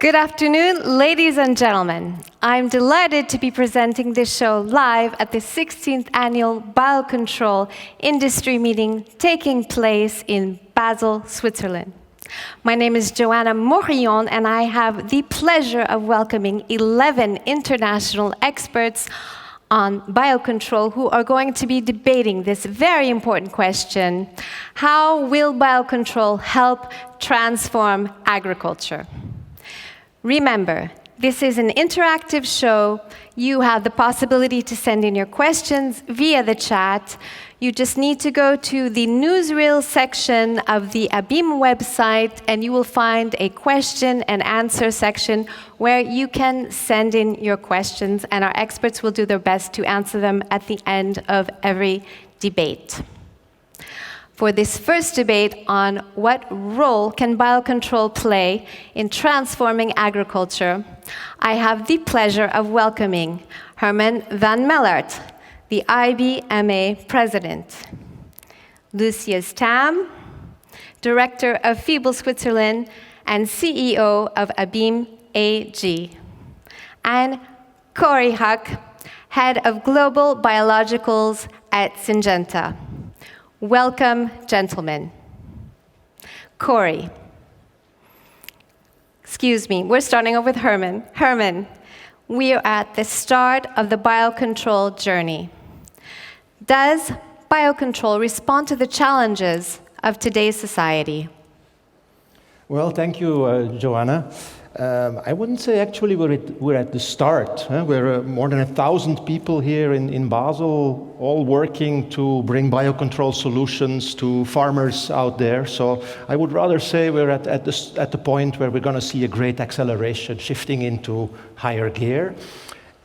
Good afternoon, ladies and gentlemen. I'm delighted to be presenting this show live at the 16th Annual Biocontrol Industry Meeting taking place in Basel, Switzerland. My name is Joanna Morillon, and I have the pleasure of welcoming 11 international experts on biocontrol who are going to be debating this very important question: how will biocontrol help transform agriculture? Remember, this is an interactive show. You have the possibility to send in your questions via the chat. You just need to go to the Newsreel section of the ABIM website, and you will find a question and answer section where you can send in your questions, and our experts will do their best to answer them at the end of every debate. For this first debate on what role can biocontrol play in transforming agriculture, I have the pleasure of welcoming Herman van Mellaert, the IBMA president, Lucius Tamm, director of FiBL Switzerland and CEO of ABIM AG, and Huck, head of global biologicals at Syngenta. Welcome, gentlemen. Corey. Excuse me, we're starting off with Herman. Herman, we are at the start of the biocontrol journey. Does biocontrol respond to the challenges of today's society? Well, thank you, Joanna. I wouldn't say actually we're at the start. We're more than 1,000 people here in Basel, all working to bring biocontrol solutions to farmers out there. So I would rather say we're at the point where we're going to see a great acceleration, shifting into higher gear.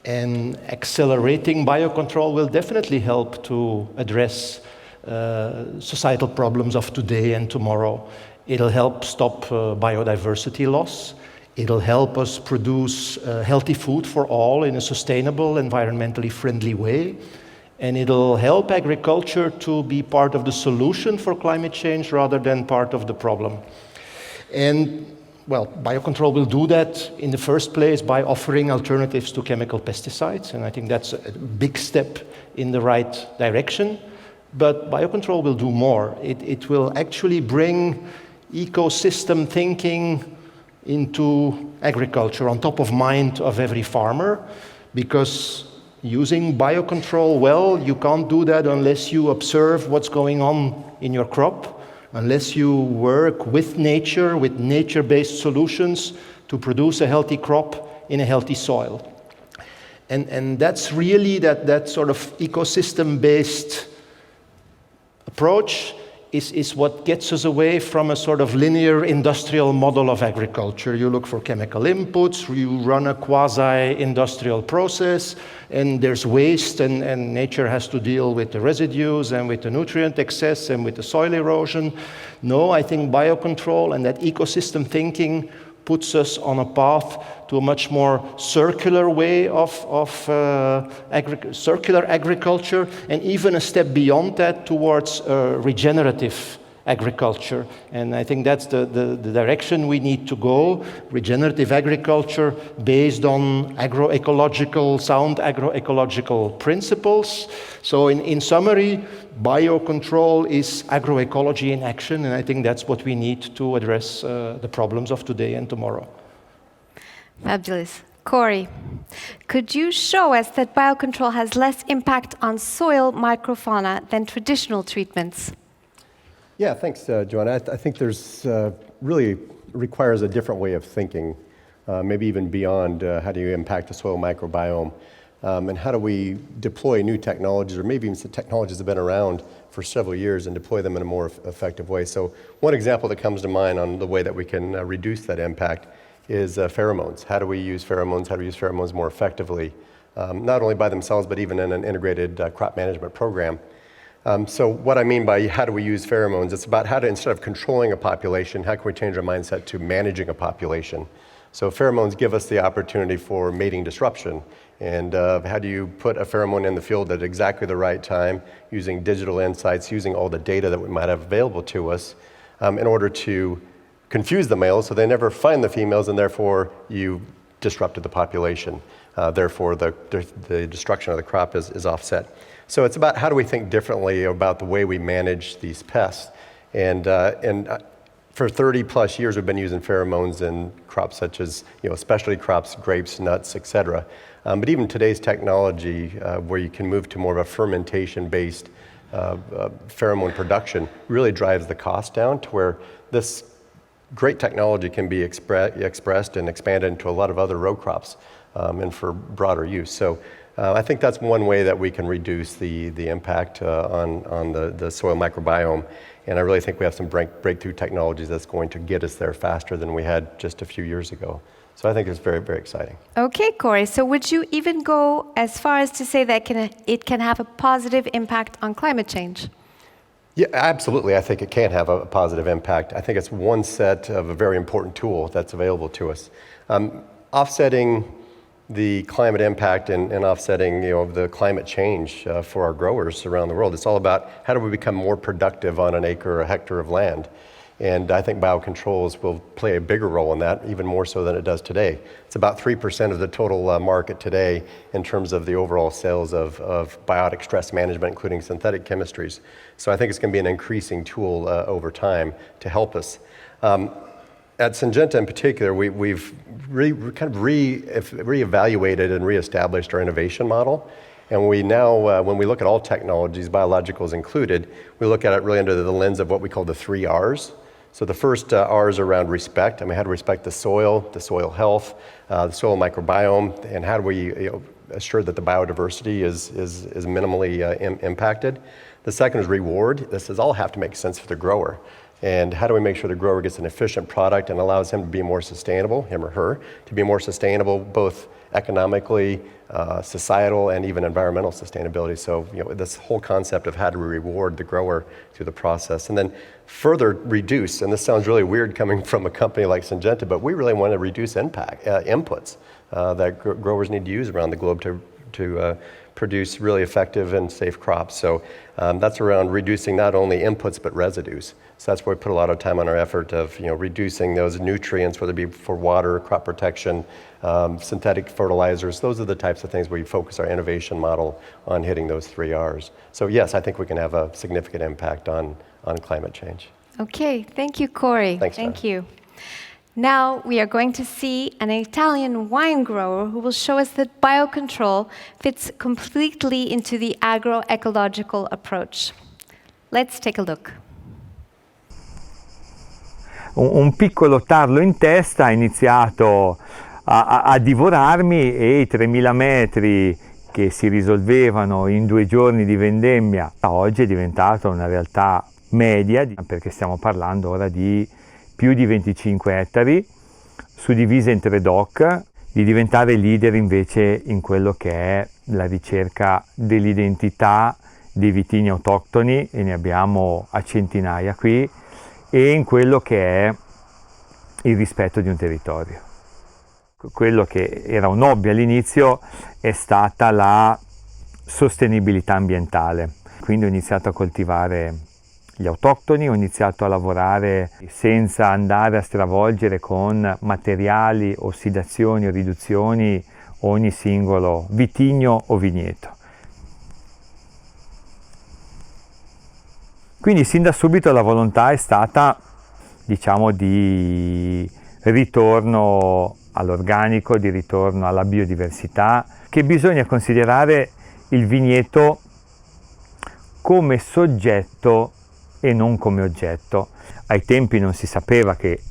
And accelerating biocontrol will definitely help to address societal problems of today and tomorrow. It'll help stop biodiversity loss. It'll help us produce healthy food for all in a sustainable, environmentally friendly way. And it'll help agriculture to be part of the solution for climate change rather than part of the problem. And, well, biocontrol will do that in the first place by offering alternatives to chemical pesticides. And I think that's a big step in the right direction. But biocontrol will do more. It will actually bring ecosystem thinking into agriculture, on top of mind of every farmer, because using biocontrol well, you can't do that unless you observe what's going on in your crop, unless you work with nature, with nature-based solutions to produce a healthy crop in a healthy soil. And that's really that sort of ecosystem-based approach is what gets us away from a sort of linear industrial model of agriculture. You look for chemical inputs, you run a quasi-industrial process, and there's waste, and nature has to deal with the residues and with the nutrient excess and with the soil erosion. No, I think biocontrol and that ecosystem thinking puts us on a path to a much more circular way of circular agriculture, and even a step beyond that towards regenerative agriculture. And I think that's the direction we need to go. Regenerative agriculture based on sound agroecological principles. So in summary, biocontrol is agroecology in action, and I think that's what we need to address the problems of today and tomorrow. Fabulous. Corey, could you show us that biocontrol has less impact on soil microfauna than traditional treatments? Yeah, thanks, Joanna. I think there's really requires a different way of thinking, maybe even beyond how do you impact the soil microbiome, and how do we deploy new technologies, or maybe even some technologies that have been around for several years, and deploy them in a more effective way. So one example that comes to mind on the way that we can reduce that impact is pheromones. How do we use pheromones? How do we use pheromones more effectively, not only by themselves, but even in an integrated crop management program? So what I mean by how do we use pheromones, it's about how to, instead of controlling a population, how can we change our mindset to managing a population? So pheromones give us the opportunity for mating disruption. And how do you put a pheromone in the field at exactly the right time, using digital insights, using all the data that we might have available to us, in order to confuse the males, so they never find the females, and therefore you disrupted the population. Therefore, the destruction of the crop is offset. So it's about how do we think differently about the way we manage these pests. And for 30 plus years, we've been using pheromones in crops such as, specialty crops, grapes, nuts, et cetera. But even today's technology, where you can move to more of a fermentation-based pheromone production, really drives the cost down to where this great technology can be expressed and expanded into a lot of other row crops and for broader use. So I think that's one way that we can reduce the impact on the soil microbiome. And I really think we have some breakthrough technologies that's going to get us there faster than we had just a few years ago. So I think it's very, very exciting. Okay, Corey. So would you even go as far as to say that it can have a positive impact on climate change? Yeah, absolutely. I think it can have a positive impact. I think it's one set of a very important tool that's available to us. Offsetting the climate impact and offsetting the climate change for our growers around the world. It's all about how do we become more productive on an acre or a hectare of land. And I think biocontrols will play a bigger role in that, even more so than it does today. It's about 3% of the total market today in terms of the overall sales of biotic stress management, including synthetic chemistries. So I think it's going to be an increasing tool over time to help us. At Syngenta in particular, we've reevaluated and reestablished our innovation model. And we now, when we look at all technologies, biologicals included, we look at it really under the lens of what we call the 3 R's. So the first R is around respect. I mean, how to respect the soil health, the soil microbiome, and how do we assure that the biodiversity is minimally impacted. The second is reward. This does all have to make sense for the grower. And how do we make sure the grower gets an efficient product and allows him to be more sustainable, him or her, to be more sustainable both economically, societal, and even environmental sustainability. So, this whole concept of how do we reward the grower through the process. And then further reduce, and this sounds really weird coming from a company like Syngenta, but we really want to reduce inputs that growers need to use around the globe to produce really effective and safe crops. So that's around reducing not only inputs but residues. So that's where we put a lot of time on our effort of reducing those nutrients, whether it be for water, crop protection, synthetic fertilizers. Those are the types of things where we focus our innovation model on hitting those 3 R's. So yes, I think we can have a significant impact on climate change. Okay, thank you, Corey. Thanks, thank you. Now we are going to see an Italian wine grower who will show us that biocontrol fits completely into the agroecological approach. Let's take a look. Un piccolo tarlo in testa ha iniziato a divorarmi e i 3.000 metri che si risolvevano in 2 giorni di vendemmia oggi è diventata una realtà media, perché stiamo parlando ora di più di 25 ettari, suddivise in 3 DOC, di diventare leader invece in quello che è la ricerca dell'identità dei vitigni autoctoni, e ne abbiamo a centinaia qui, e in quello che è il rispetto di un territorio. Quello che era un hobby all'inizio è stata la sostenibilità ambientale, quindi ho iniziato a coltivare gli autoctoni, ho iniziato a lavorare senza andare a stravolgere con materiali, ossidazioni o riduzioni ogni singolo vitigno o vigneto. Quindi sin da subito la volontà è stata, diciamo, di ritorno all'organico, di ritorno alla biodiversità, che bisogna considerare il vigneto come soggetto e non come oggetto. Ai tempi non si sapeva che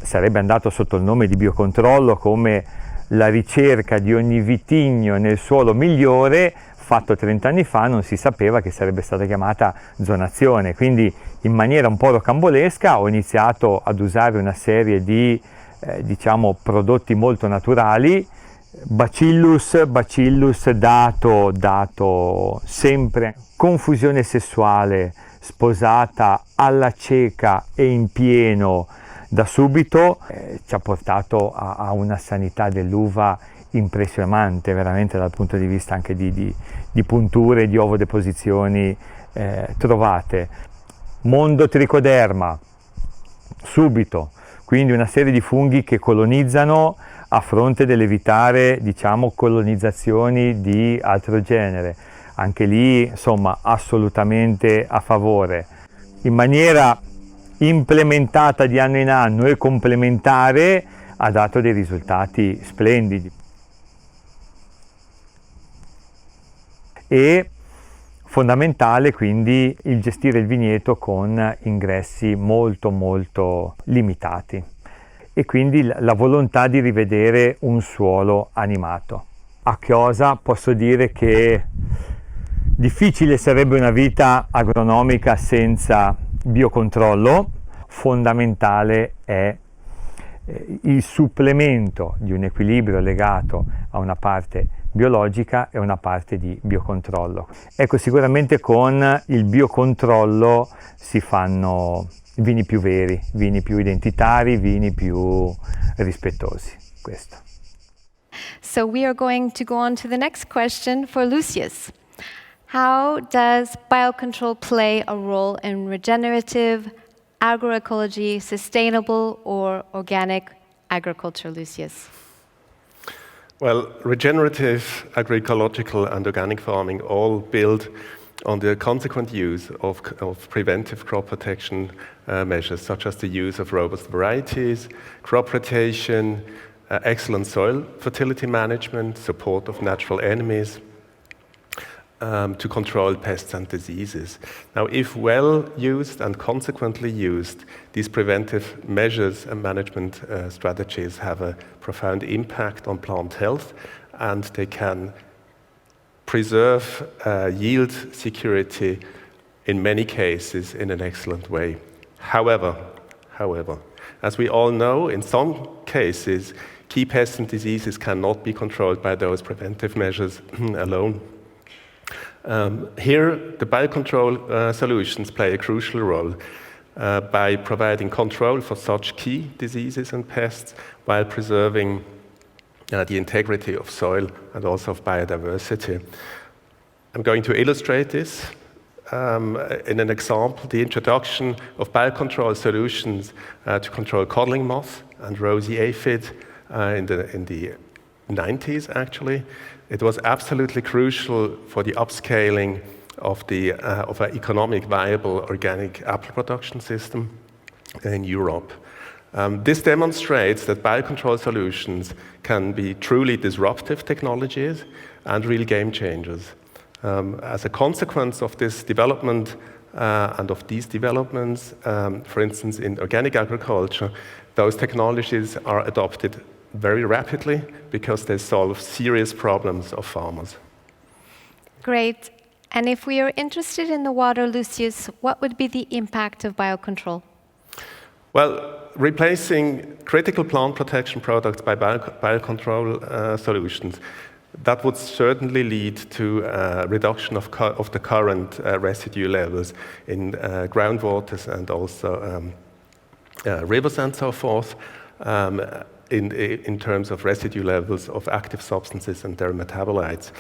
sarebbe andato sotto il nome di biocontrollo come la ricerca di ogni vitigno nel suolo migliore. Fatto 30 anni fa non si sapeva che sarebbe stata chiamata zonazione, quindi in maniera un po' rocambolesca ho iniziato ad usare una serie di diciamo prodotti molto naturali, bacillus dato sempre, confusione sessuale sposata alla cieca e in pieno da subito, ci ha portato a una sanità dell'uva impressionante, veramente dal punto di vista anche di punture, di ovodeposizioni trovate. Mondo tricoderma, subito, quindi una serie di funghi che colonizzano a fronte dell'evitare, diciamo, colonizzazioni di altro genere. Anche lì, insomma, assolutamente a favore. In maniera implementata di anno in anno e complementare ha dato dei risultati splendidi. E fondamentale quindi il gestire il vigneto con ingressi molto limitati e quindi la volontà di rivedere un suolo animato. A chiosa posso dire che difficile sarebbe una vita agronomica senza biocontrollo. Fondamentale è il supplemento di un equilibrio legato a una parte biologica e una parte di biocontrollo. Ecco, sicuramente con il biocontrollo si fanno vini più veri, vini più identitari, vini più rispettosi. Questo. So we are going to go on to the next question for Lucius. How does biocontrol play a role in regenerative agroecology, sustainable or organic agriculture, Lucius? Well, regenerative agroecological and organic farming all build on the consequent use of preventive crop protection measures, such as the use of robust varieties, crop rotation, excellent soil fertility management, support of natural enemies, to control pests and diseases. Now, if well used and consequently used, these preventive measures and management strategies have a profound impact on plant health, and they can preserve yield security in many cases in an excellent way. However, as we all know, in some cases, key pests and diseases cannot be controlled by those preventive measures alone. Here, the biocontrol solutions play a crucial role by providing control for such key diseases and pests while preserving the integrity of soil and also of biodiversity. I'm going to illustrate this in an example, the introduction of biocontrol solutions to control codling moth and rosy aphid in the 90s, actually. It was absolutely crucial for the upscaling of an economic viable organic apple production system in Europe. This demonstrates that biocontrol solutions can be truly disruptive technologies and real game changers. As a consequence of this development and of these developments, for instance, in organic agriculture, those technologies are adopted very rapidly because they solve serious problems of farmers. Great. And if we are interested in the water, Lucius, what would be the impact of biocontrol? Well, replacing critical plant protection products by biocontrol solutions, that would certainly lead to a reduction of the current residue levels in groundwaters and also rivers and so forth, in terms of residue levels of active substances and their metabolites.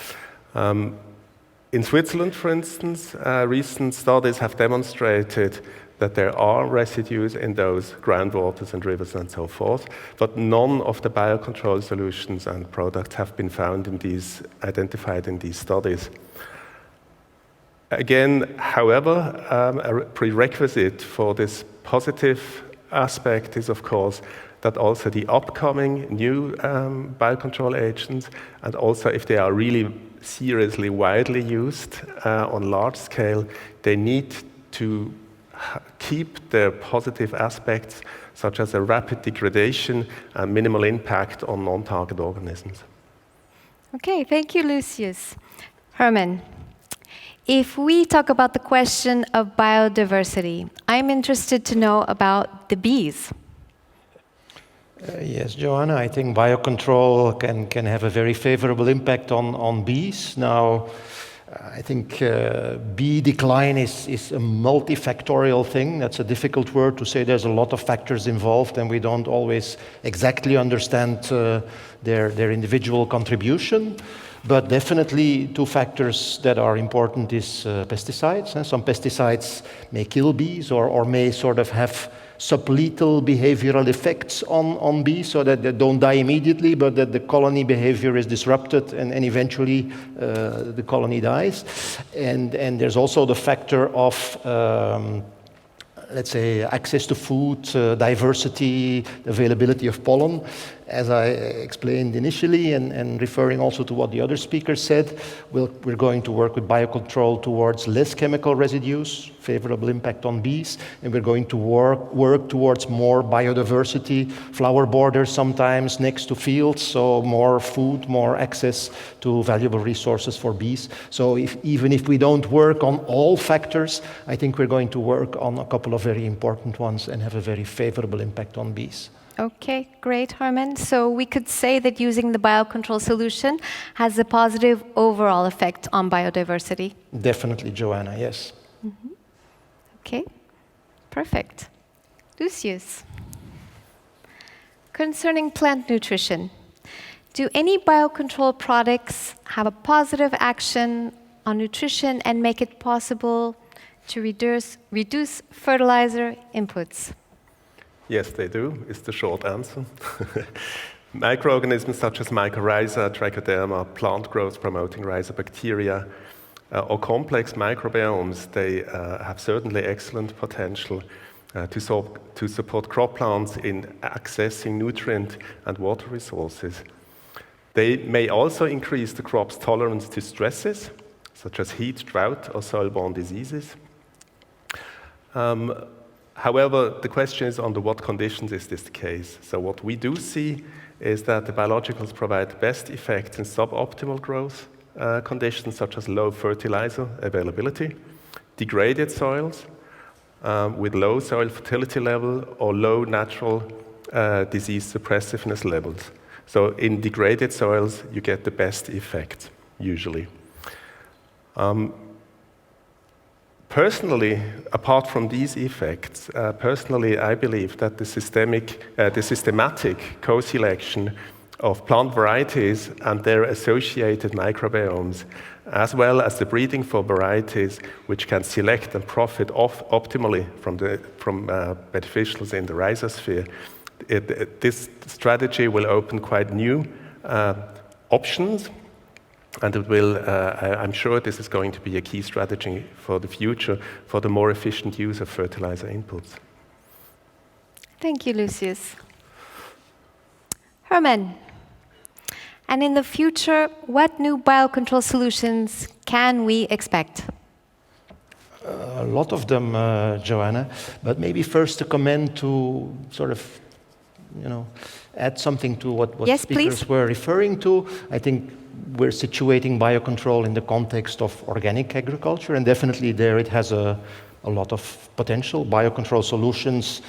In Switzerland, for instance, recent studies have demonstrated that there are residues in those groundwaters and rivers and so forth, but none of the biocontrol solutions and products have been identified in these studies. Again, however, a prerequisite for this positive aspect is, of course, that also the upcoming new biocontrol agents, and also if they are really seriously widely used on large scale, they need to keep their positive aspects, such as a rapid degradation and minimal impact on non-target organisms. Okay, thank you, Lucius. Herman, if we talk about the question of biodiversity, I'm interested to know about the bees. Yes, Joanna, I think biocontrol can have a very favorable impact on bees. Now, I think bee decline is a multifactorial thing. That's a difficult word to say. There's a lot of factors involved, and we don't always exactly understand their individual contribution. But definitely two factors that are important is pesticides. Some pesticides may kill bees or may sort of have sublethal behavioral effects on bees, so that they don't die immediately, but that the colony behavior is disrupted and eventually the colony dies. And there's also the factor of let's say, access to food, diversity, availability of pollen. As I explained initially, and referring also to what the other speakers said, we're going to work with biocontrol towards less chemical residues, favorable impact on bees, and we're going to work towards more biodiversity, flower borders sometimes next to fields, so more food, more access to valuable resources for bees. So even if we don't work on all factors, I think we're going to work on a couple of very important ones and have a very favorable impact on bees. Okay, great, Herman. So we could say that using the biocontrol solution has a positive overall effect on biodiversity. Definitely, Joanna, yes. Mm-hmm. Okay, perfect. Lucius, concerning plant nutrition, do any biocontrol products have a positive action on nutrition and make it possible to reduce fertilizer inputs? Yes, they do, is the short answer. Microorganisms such as mycorrhiza, trichoderma, plant growth promoting rhizobacteria, or complex microbiomes, they have certainly excellent potential to support crop plants in accessing nutrient and water resources. They may also increase the crop's tolerance to stresses, such as heat, drought, or soil-borne diseases. However, the question is under what conditions is this the case? So what we do see is that the biologicals provide best effects in suboptimal growth conditions such as low fertilizer availability, degraded soils with low soil fertility level or low natural disease suppressiveness levels. So in degraded soils, you get the best effect, usually. Personally, apart from these effects, I believe that the systematic co-selection of plant varieties and their associated microbiomes, as well as the breeding for varieties which can select and profit optimally from beneficials in the rhizosphere, this strategy will open quite new options. And it will, I'm sure this is going to be a key strategy for the future for the more efficient use of fertilizer inputs. Thank you, Lucius. Herman, and in the future, what new biocontrol solutions can we expect? A lot of them, Joanna, but maybe first to comment to sort of, add something to what yes, speakers please. were referring to. I think we're situating biocontrol in the context of organic agriculture, and definitely there it has a lot of potential. Biocontrol solutions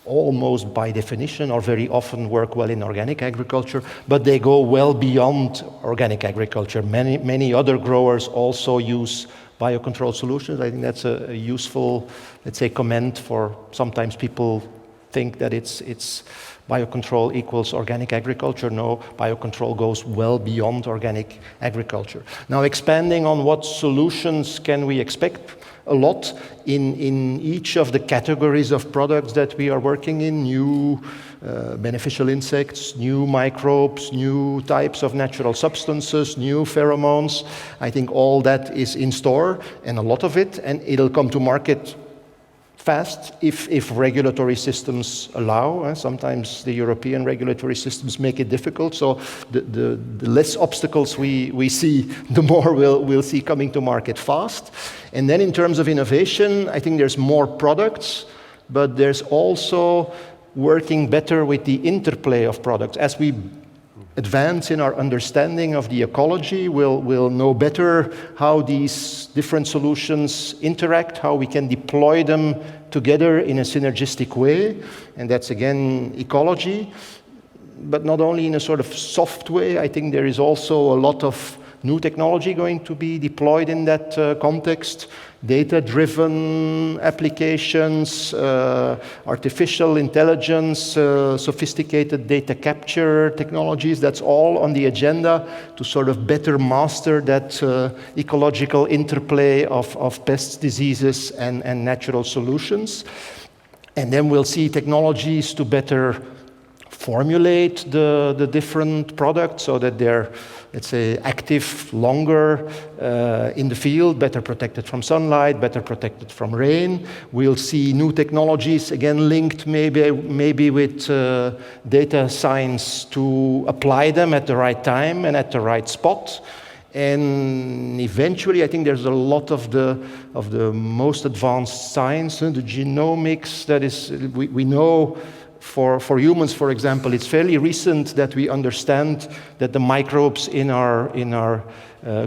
almost by definition or very often work well in organic agriculture, but they go well beyond organic agriculture. Many other growers also use biocontrol solutions. I think that's a useful, let's say, comment for sometimes people think that it's biocontrol equals organic agriculture. No, biocontrol goes well beyond organic agriculture. Now, expanding on what solutions can we expect, a lot in each of the categories of products that we are working in, new beneficial insects, new microbes, new types of natural substances, new pheromones. I think all that is in store, and a lot of it, and it'll come to market fast if regulatory systems allow. Sometimes the European regulatory systems make it difficult, so the less obstacles we see, the more we'll see coming to market fast. And then in terms of innovation, I think there's more products, but there's also working better with the interplay of products. As we advance in our understanding of the ecology, we'll know better how these different solutions interact, how we can deploy them together in a synergistic way, and that's again ecology, but not only in a sort of soft way. I think there is also a lot of new technology going to be deployed in that context. Data-driven applications, artificial intelligence, sophisticated data capture technologies, that's all on the agenda to sort of better master that ecological interplay of pests, diseases, and natural solutions. And then we'll see technologies to better formulate the different products so that they're, let's say, active longer in the field, better protected from sunlight, better protected from rain. We'll see new technologies, again linked maybe with data science to apply them at the right time and at the right spot. And eventually, I think there's a lot of the most advanced science, the genomics, that is, we know for humans, for example, it's fairly recent that we understand that the microbes in our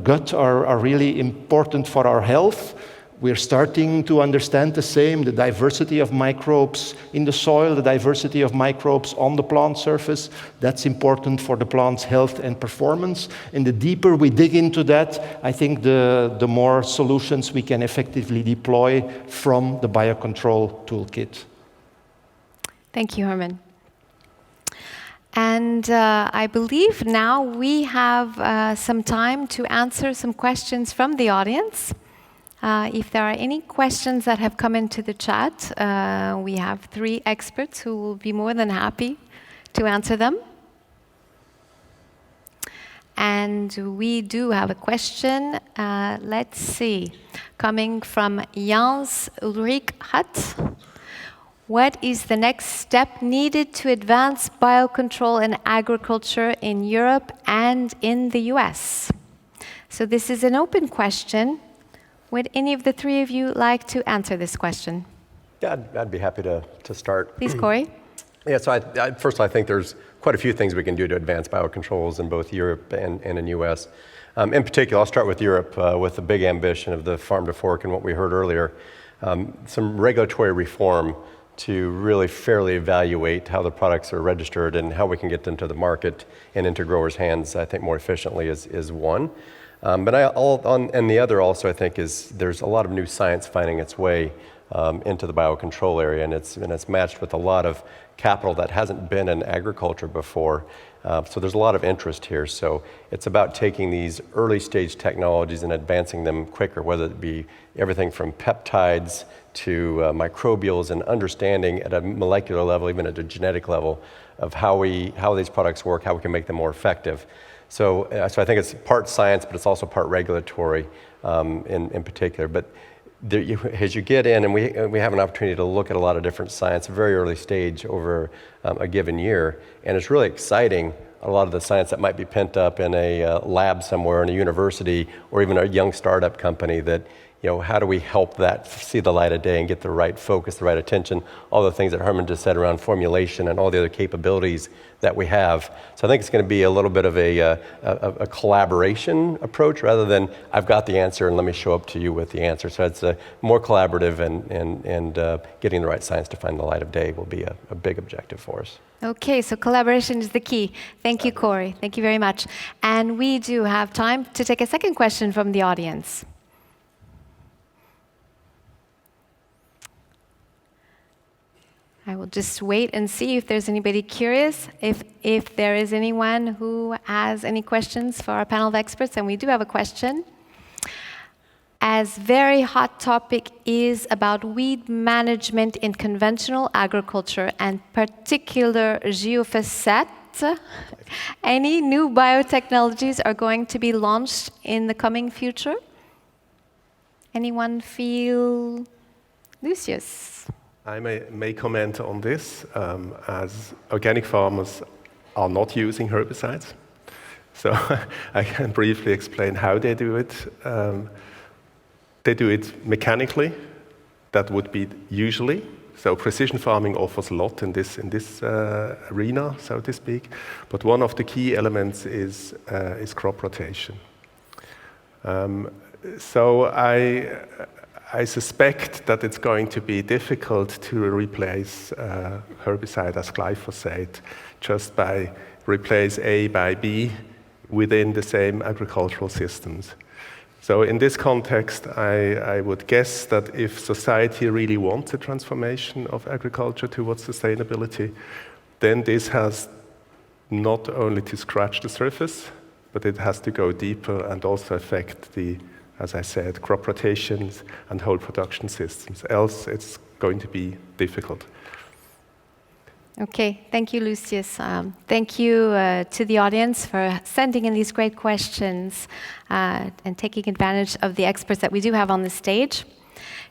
gut are really important for our health. We're starting to understand the same, the diversity of microbes in the soil, the diversity of microbes on the plant surface. That's important for the plant's health and performance. And the deeper we dig into that, I think the more solutions we can effectively deploy from the Biocontrol toolkit. Thank you, Herman. And I believe now we have some time to answer some questions from the audience. If there are any questions that have come into the chat, we have 3 experts who will be more than happy to answer them. And we do have a question, let's see, coming from Jans Ulrich Hutt. What is the next step needed to advance biocontrol in agriculture in Europe and in the US? So this is an open question. Would any of the 3 of you like to answer this question? Yeah, I'd be happy to start. Please, Corey. Yeah, so first I think there's quite a few things we can do to advance biocontrols in both Europe and in the US. In particular, I'll start with Europe with the big ambition of the farm to fork and what we heard earlier. Some regulatory reform to really fairly evaluate how the products are registered and how we can get them to the market and into growers' hands, I think, more efficiently is one. And the other also, I think, is there's a lot of new science finding its way into the biocontrol area, and it's matched with a lot of capital that hasn't been in agriculture before. So there's a lot of interest here. So it's about taking these early stage technologies and advancing them quicker, whether it be everything from peptides to microbials, and understanding at a molecular level, even at a genetic level, of how these products work, how we can make them more effective. So I think it's part science, but it's also part regulatory in particular. But as you get in, and we have an opportunity to look at a lot of different science, very early stage over a given year, and it's really exciting, a lot of the science that might be pent up in a lab somewhere in a university or even a young startup company that, how do we help that see the light of day and get the right focus, the right attention, all the things that Herman just said around formulation and all the other capabilities that we have. So I think it's going to be a little bit of a collaboration approach rather than I've got the answer and let me show up to you with the answer. So it's more collaborative, and getting the right science to find the light of day will be a big objective for us. Okay, so collaboration is the key. Thank you, Corey. Thank you very much. And we do have time to take a second question from the audience. I will just wait and see if there's anybody curious. If there is anyone who has any questions for our panel of experts, and we do have a question. As very hot topic is about weed management in conventional agriculture and particular glyphosate, any new biotechnologies are going to be launched in the coming future? Anyone feel? Lucius. I may comment on this, as organic farmers are not using herbicides. So I can briefly explain how they do it. They do it mechanically. That would be usually. So precision farming offers a lot in this arena, so to speak. But one of the key elements is crop rotation. So I suspect that it's going to be difficult to replace herbicide as glyphosate just by replace A by B within the same agricultural systems. So in this context, I would guess that if society really wants a transformation of agriculture towards sustainability, then this has not only to scratch the surface, but it has to go deeper and also affect the, as I said, crop rotations and whole production systems. Else it's going to be difficult. Okay, thank you, Lucius. Thank you to the audience for sending in these great questions and taking advantage of the experts that we do have on the stage.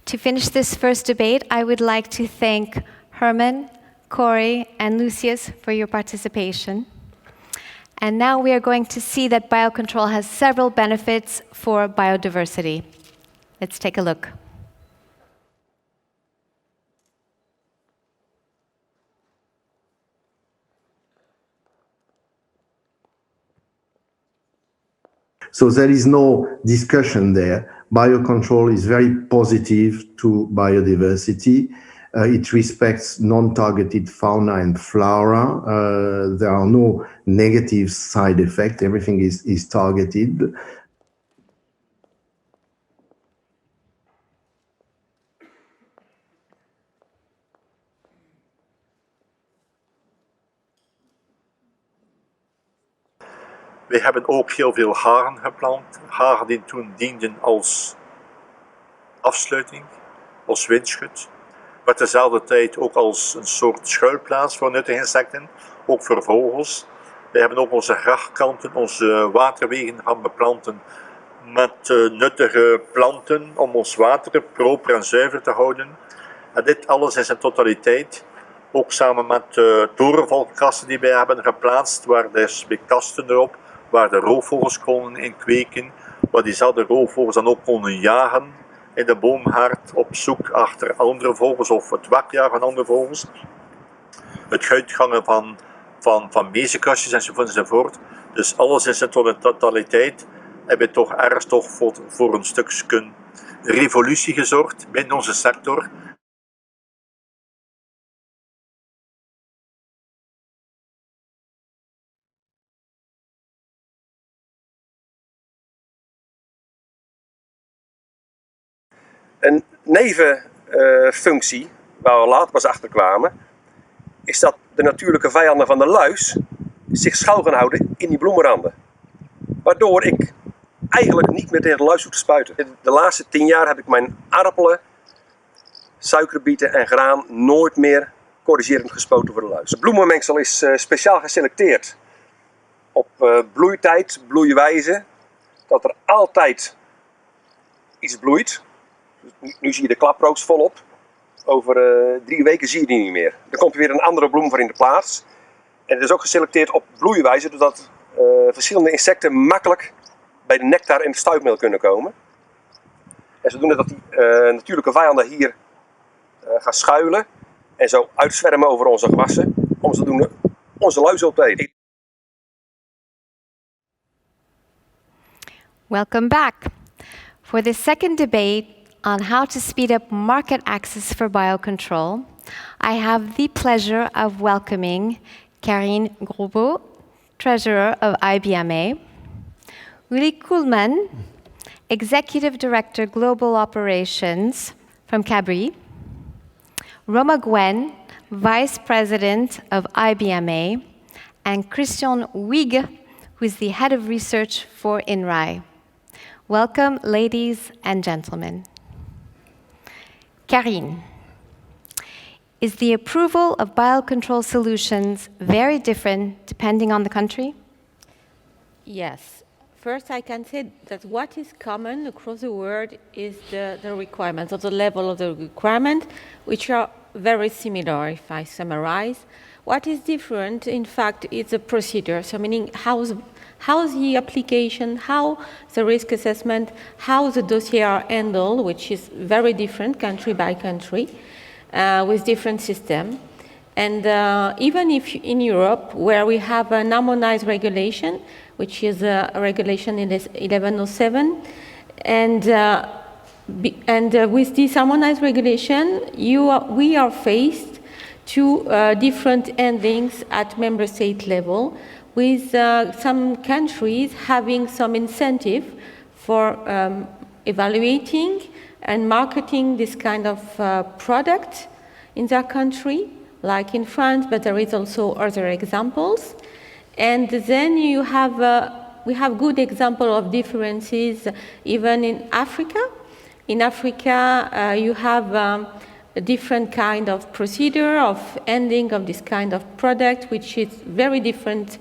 To finish this first debate, I would like to thank Herman, Corey, and Lucius for your participation. And now we are going to see that biocontrol has several benefits for biodiversity. Let's take a look. So there is no discussion there. Biocontrol is very positive to biodiversity. It respects non-targeted fauna and flora. There are no negative side effects. Everything is targeted. We hebben ook heel veel hagen geplant. Hagen die toen dienden als afsluiting, als windschut. Maar tezelfde tijd ook als een soort schuilplaats voor nuttige insecten, ook voor vogels. We hebben ook onze grachtkanten, onze waterwegen gaan beplanten met nuttige planten om ons water proper en zuiver te houden. En dit alles in zijn totaliteit, ook samen met torenvalkasten die wij hebben geplaatst, waar dus bij kasten erop, waar de roofvogels konden in kweken, waar diezelfde roofvogels dan ook konden jagen in de boomgaard op zoek achter andere vogels of het wegjagen van andere vogels. Het uitgangen van mezenkastjes enzovoort. Dus alles in zijn totaliteit hebben we toch ergens voor een stukje revolutie gezorgd binnen onze sector. Een nevenfunctie, waar we later pas achter kwamen, is dat de natuurlijke vijanden van de luis zich schuil gaan houden in die bloemenranden. Waardoor ik eigenlijk niet meer tegen de luis hoef te spuiten. De laatste 10 jaar heb ik mijn aardappelen, suikerbieten en graan nooit meer corrigerend gespoten voor de luis. Het bloemenmengsel is speciaal geselecteerd op bloeitijd, bloeiwijze, dat er altijd iets bloeit. Nu zie je de klaproos volop. Over 3 weken zie je die niet meer. Er komt weer een andere bloem voor in de plaats. En het is ook geselecteerd op bloeiwijze, zodat verschillende insecten makkelijk bij de nectar en het stuifmeel kunnen komen. En zodoende dat die natuurlijke vijanden hier gaan schuilen en zo uitzwermen over onze gewassen, om zodoende onze luizen op te eten. Welcome back. For the second debate on how to speed up market access for biocontrol, I have the pleasure of welcoming Karine Grosbeau, Treasurer of IBMA, Ulrich Kuhlmann, Executive Director Global Operations from CABI, Roma Gwynn, Vice President of IBMA, and Christian Huyghe, who is the Head of Research for INRAE. Welcome, ladies and gentlemen. Karine, is the approval of biocontrol solutions very different depending on the country? Yes. First, I can say that what is common across the world is the requirements, or the level of the requirement, which are very similar, if I summarize. What is different, in fact, is the procedure, so meaning how's the application, how the risk assessment, how the dossier are handled, which is very different country by country, with different systems. And even if in Europe, where we have an harmonized regulation, which is a regulation in 1107, and with this harmonized regulation, we are faced to different endings at member state level, with some countries having some incentive for evaluating and marketing this kind of product in their country, like in France, but there is also other examples. And then you have, we have good example of differences even in Africa. In Africa, you have a different kind of procedure of ending of this kind of product, which is very different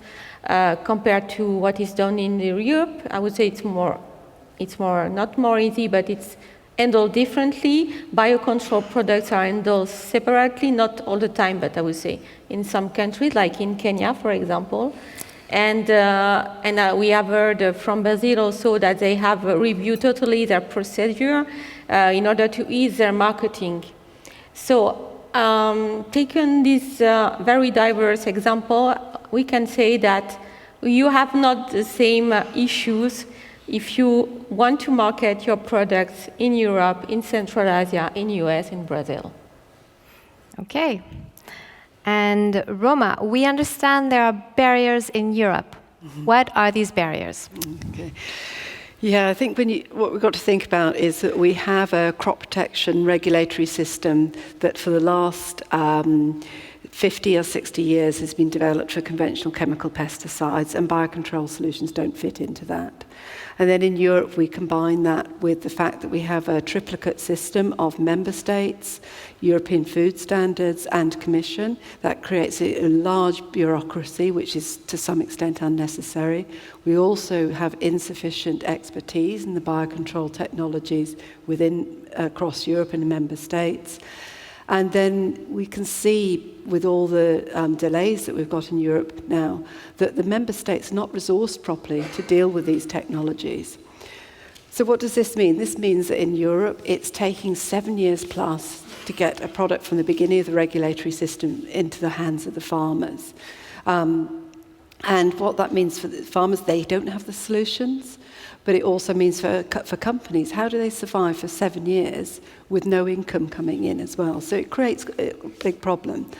compared to what is done in Europe. I would say it's not more easy, but it's handled differently. Biocontrol products are handled separately, not all the time, but I would say in some countries, like in Kenya, for example. And we have heard from Brazil also that they have reviewed totally their procedure in order to ease their marketing. So, taking this very diverse example, we can say that you have not the same issues if you want to market your products in Europe, in Central Asia, in US, in Brazil. Okay. And Roma, we understand there are barriers in Europe. What are these barriers? Okay. Yeah, I think what we've got to think about is that we have a crop protection regulatory system that for the last 50 or 60 years has been developed for conventional chemical pesticides, and biocontrol solutions don't fit into that. And then in Europe, we combine that with the fact that we have a triplicate system of member states, European food standards, and Commission. That creates a large bureaucracy, which is to some extent unnecessary. We also have insufficient expertise in the biocontrol technologies across Europe and the member states. And then we can see with all the delays that we've got in Europe now that the member states are not resourced properly to deal with these technologies. So what does this mean? This means that in Europe it's taking 7 years plus to get a product from the beginning of the regulatory system into the hands of the farmers. And what that means for the farmers, they don't have the solutions. But it also means for companies, how do they survive for 7 years with no income coming in as well? So it creates a big problem.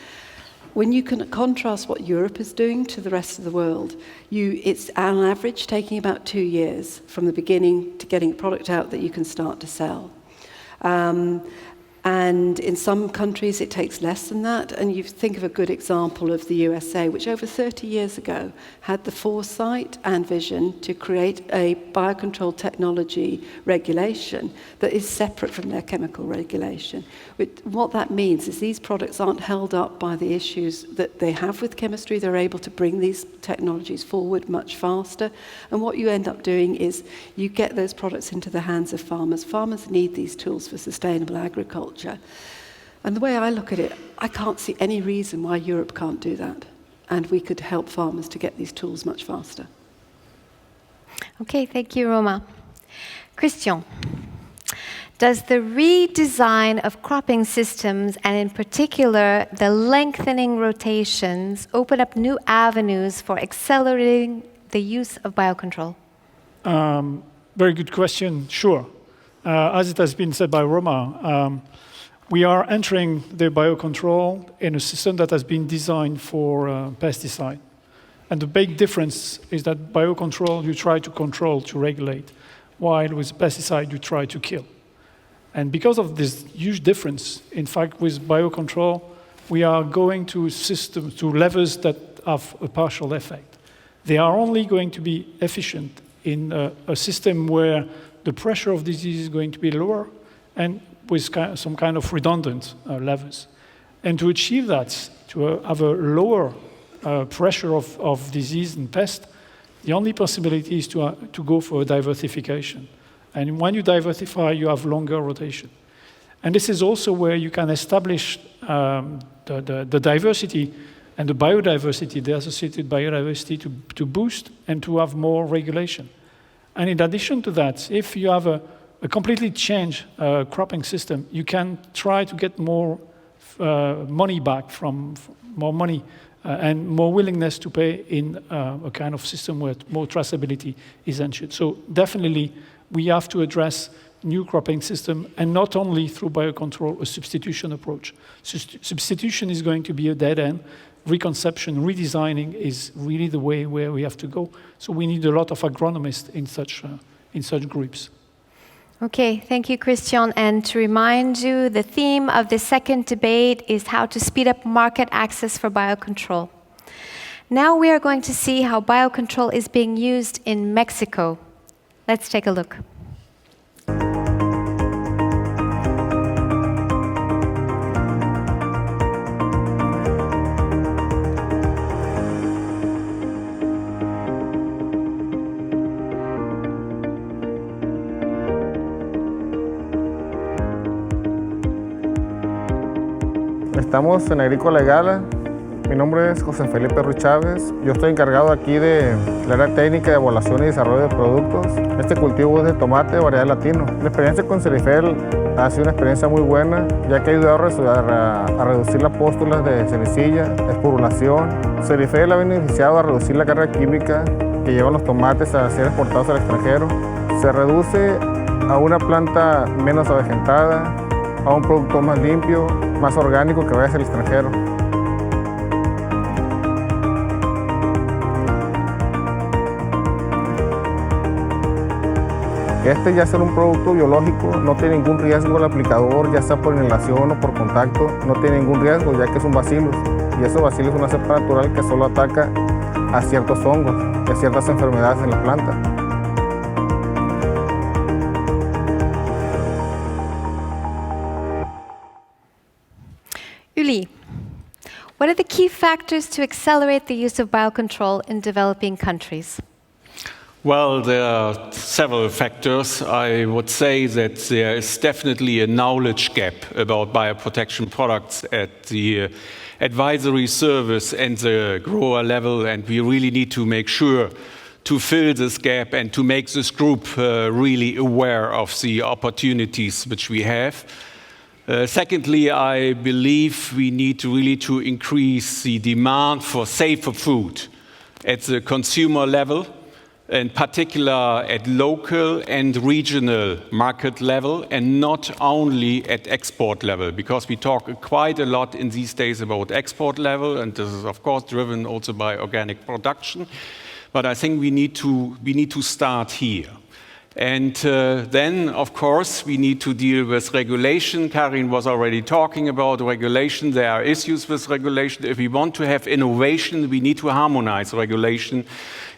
When you can contrast what Europe is doing to the rest of the world, it's on average taking about 2 years from the beginning to getting a product out that you can start to sell. And in some countries it takes less than that. And you think of a good example of the USA, which over 30 years ago had the foresight and vision to create a biocontrol technology regulation that is separate from their chemical regulation. What that means is these products aren't held up by the issues that they have with chemistry. They're able to bring these technologies forward much faster. And what you end up doing is you get those products into the hands of farmers. Farmers need these tools for sustainable agriculture. And the way I look at it, I can't see any reason why Europe can't do that. And we could help farmers to get these tools much faster. Okay, thank you, Roma. Christian, does the redesign of cropping systems, and in particular the lengthening rotations, open up new avenues for accelerating the use of biocontrol? Very good question, sure. As it has been said by Roma, we are entering the biocontrol in a system that has been designed for pesticide. And the big difference is that biocontrol you try to control, to regulate, while with pesticide you try to kill. And because of this huge difference, in fact, with biocontrol, we are going to systems, to levels that have a partial effect. They are only going to be efficient in a system where the pressure of disease is going to be lower and with some kind of redundant levels. And to achieve that, to have a lower pressure of disease and pest, the only possibility is to go for a diversification. And when you diversify, you have longer rotation. And this is also where you can establish the diversity and the biodiversity, the associated biodiversity to boost and to have more regulation. And in addition to that, if you have a completely changed cropping system, you can try to get more money back from more money and more willingness to pay in a kind of system where more traceability is ensured. So definitely we have to address new cropping system, and not only through biocontrol, a substitution approach. Substitution is going to be a dead end. Reconception, redesigning is really the way where we have to go. So we need a lot of agronomists in such groups. Okay, thank you, Christian. And to remind you, the theme of the second debate is how to speed up market access for biocontrol. Now we are going to see how biocontrol is being used in Mexico. Let's take a look. Estamos en Agrícola Gala. Mi nombre es José Felipe Ruiz Chávez. Yo estoy encargado aquí de la área técnica de evaluación y desarrollo de productos. Este cultivo es de tomate de variedad latino. La experiencia con Serifel ha sido una experiencia muy buena, ya que ha ayudado a reducir las pústulas de cenicilla, esporulación. Serifel ha beneficiado a reducir la carga química que llevan los tomates a ser exportados al extranjero. Se reduce a una planta menos avejentada, a un producto más limpio, más orgánico que vaya hacia el extranjero. Este ya ser un producto biológico, no tiene ningún riesgo al aplicador, ya sea por inhalación o por contacto, no tiene ningún riesgo ya que es un bacillus. Y ese bacillus es una cepa natural que solo ataca a ciertos hongos y a ciertas enfermedades en la planta. Uli, what are the key factors to accelerate the use of biocontrol in developing countries? Well, there are several factors. I would say that there is definitely a knowledge gap about bioprotection products at the advisory service and the grower level, and we really need to make sure to fill this gap and to make this group really aware of the opportunities which we have. Secondly, I believe we need really to increase the demand for safer food at the consumer level, in particular at local and regional market level, and not only at export level, because we talk quite a lot in these days about export level, and this is of course driven also by organic production. But I think we need to start here. And then, of course, we need to deal with regulation. Karine was already talking about regulation. There are issues with regulation. If we want to have innovation, we need to harmonize regulation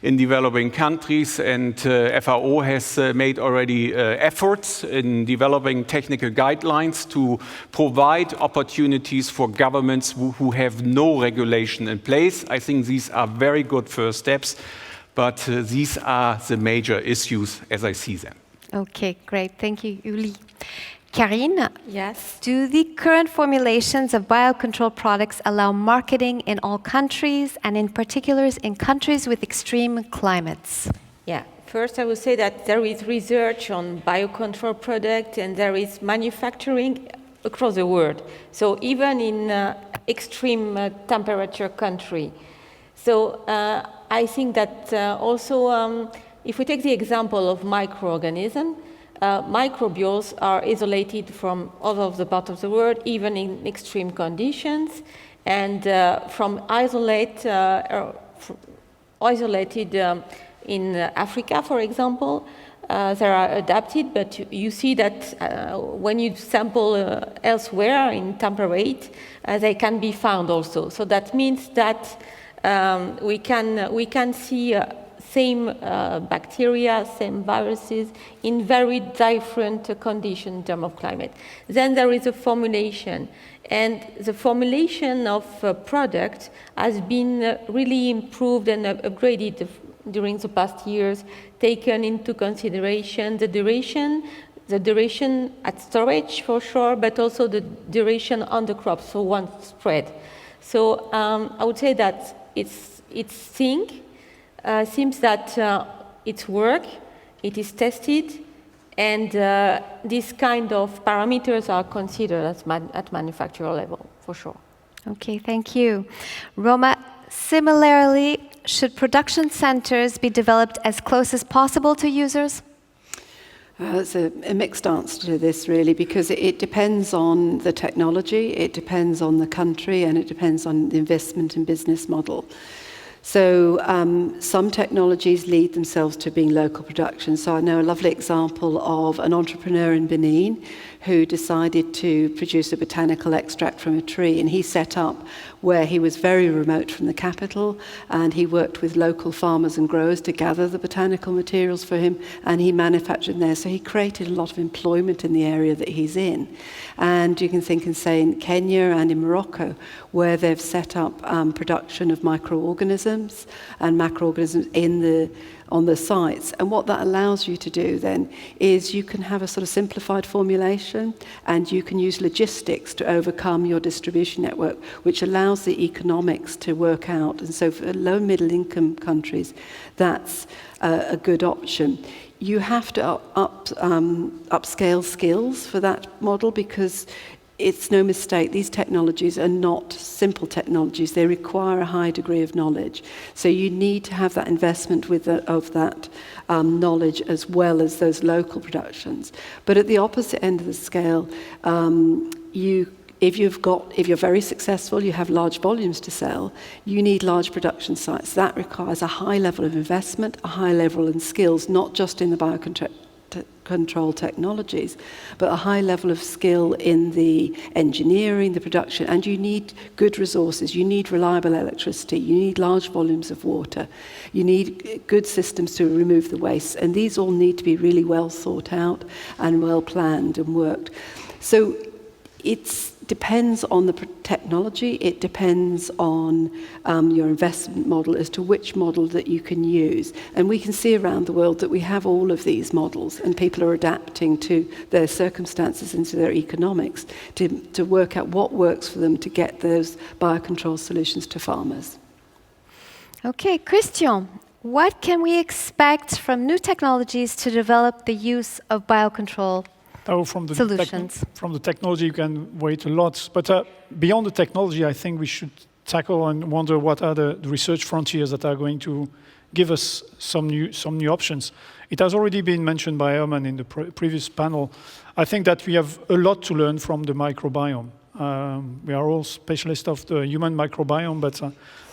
in developing countries. And FAO has made already efforts in developing technical guidelines to provide opportunities for governments who have no regulation in place. I think these are very good first steps. But these are the major issues as I see them. Okay, great. Thank you, Uli. Karine? Yes? Do the current formulations of biocontrol products allow marketing in all countries, and in particular in countries with extreme climates? Yeah. First, I would say that there is research on biocontrol products and there is manufacturing across the world. So even in extreme temperature country. So I think that also, if we take the example of microorganisms, microbials are isolated from all of the parts of the world, even in extreme conditions, and isolated in Africa, for example, they are adapted, but you see that when you sample elsewhere in temperate, they can be found also. So that means that we can see same bacteria, same viruses in very different conditions in terms of climate. Then there is a formulation, and the formulation of product has been really improved and upgraded during the past years, taken into consideration the duration at storage for sure, but also the duration on the crop, so one spread. So I would say that seems that it's work, it is tested, and these kind of parameters are considered at manufacturer level, for sure. Okay, thank you. Roma, similarly, should production centers be developed as close as possible to users? It's a mixed answer to this, really, because it depends on the technology, it depends on the country, and it depends on the investment and business model. So some technologies lead themselves to being local production. So I know a lovely example of an entrepreneur in Benin who decided to produce a botanical extract from a tree, and he set up where he was very remote from the capital, and he worked with local farmers and growers to gather the botanical materials for him, and he manufactured there. So he created a lot of employment in the area that he's in. And you can think and say in Kenya and in Morocco, where they've set up production of microorganisms, organisms and macroorganisms on the sites. And what that allows you to do then is you can have a sort of simplified formulation, and you can use logistics to overcome your distribution network, which allows the economics to work out. And so for low and middle income countries, that's a good option. You have to upscale skills for that model, because it's no mistake, these technologies are not simple technologies. They require a high degree of knowledge. So you need to have that investment of that knowledge as well as those local productions. But at the opposite end of the scale, if you're very successful, you have large volumes to sell, you need large production sites. That requires a high level of investment, a high level in skills, not just in the biocontrol technologies, but a high level of skill in the engineering, the production, and you need good resources, you need reliable electricity, you need large volumes of water, you need good systems to remove the waste, and these all need to be really well thought out and well planned and worked. So it depends on the technology, it depends on your investment model as to which model that you can use. And we can see around the world that we have all of these models, and people are adapting to their circumstances and to their economics to work out what works for them to get those biocontrol solutions to farmers. Okay, Christian, what can we expect from new technologies to develop the use of biocontrol solutions? From the technology, you can wait a lot. But beyond the technology, I think we should tackle and wonder what are the research frontiers that are going to give us some new options. It has already been mentioned by Herman in the previous panel. I think that we have a lot to learn from the microbiome. We are all specialists of the human microbiome, but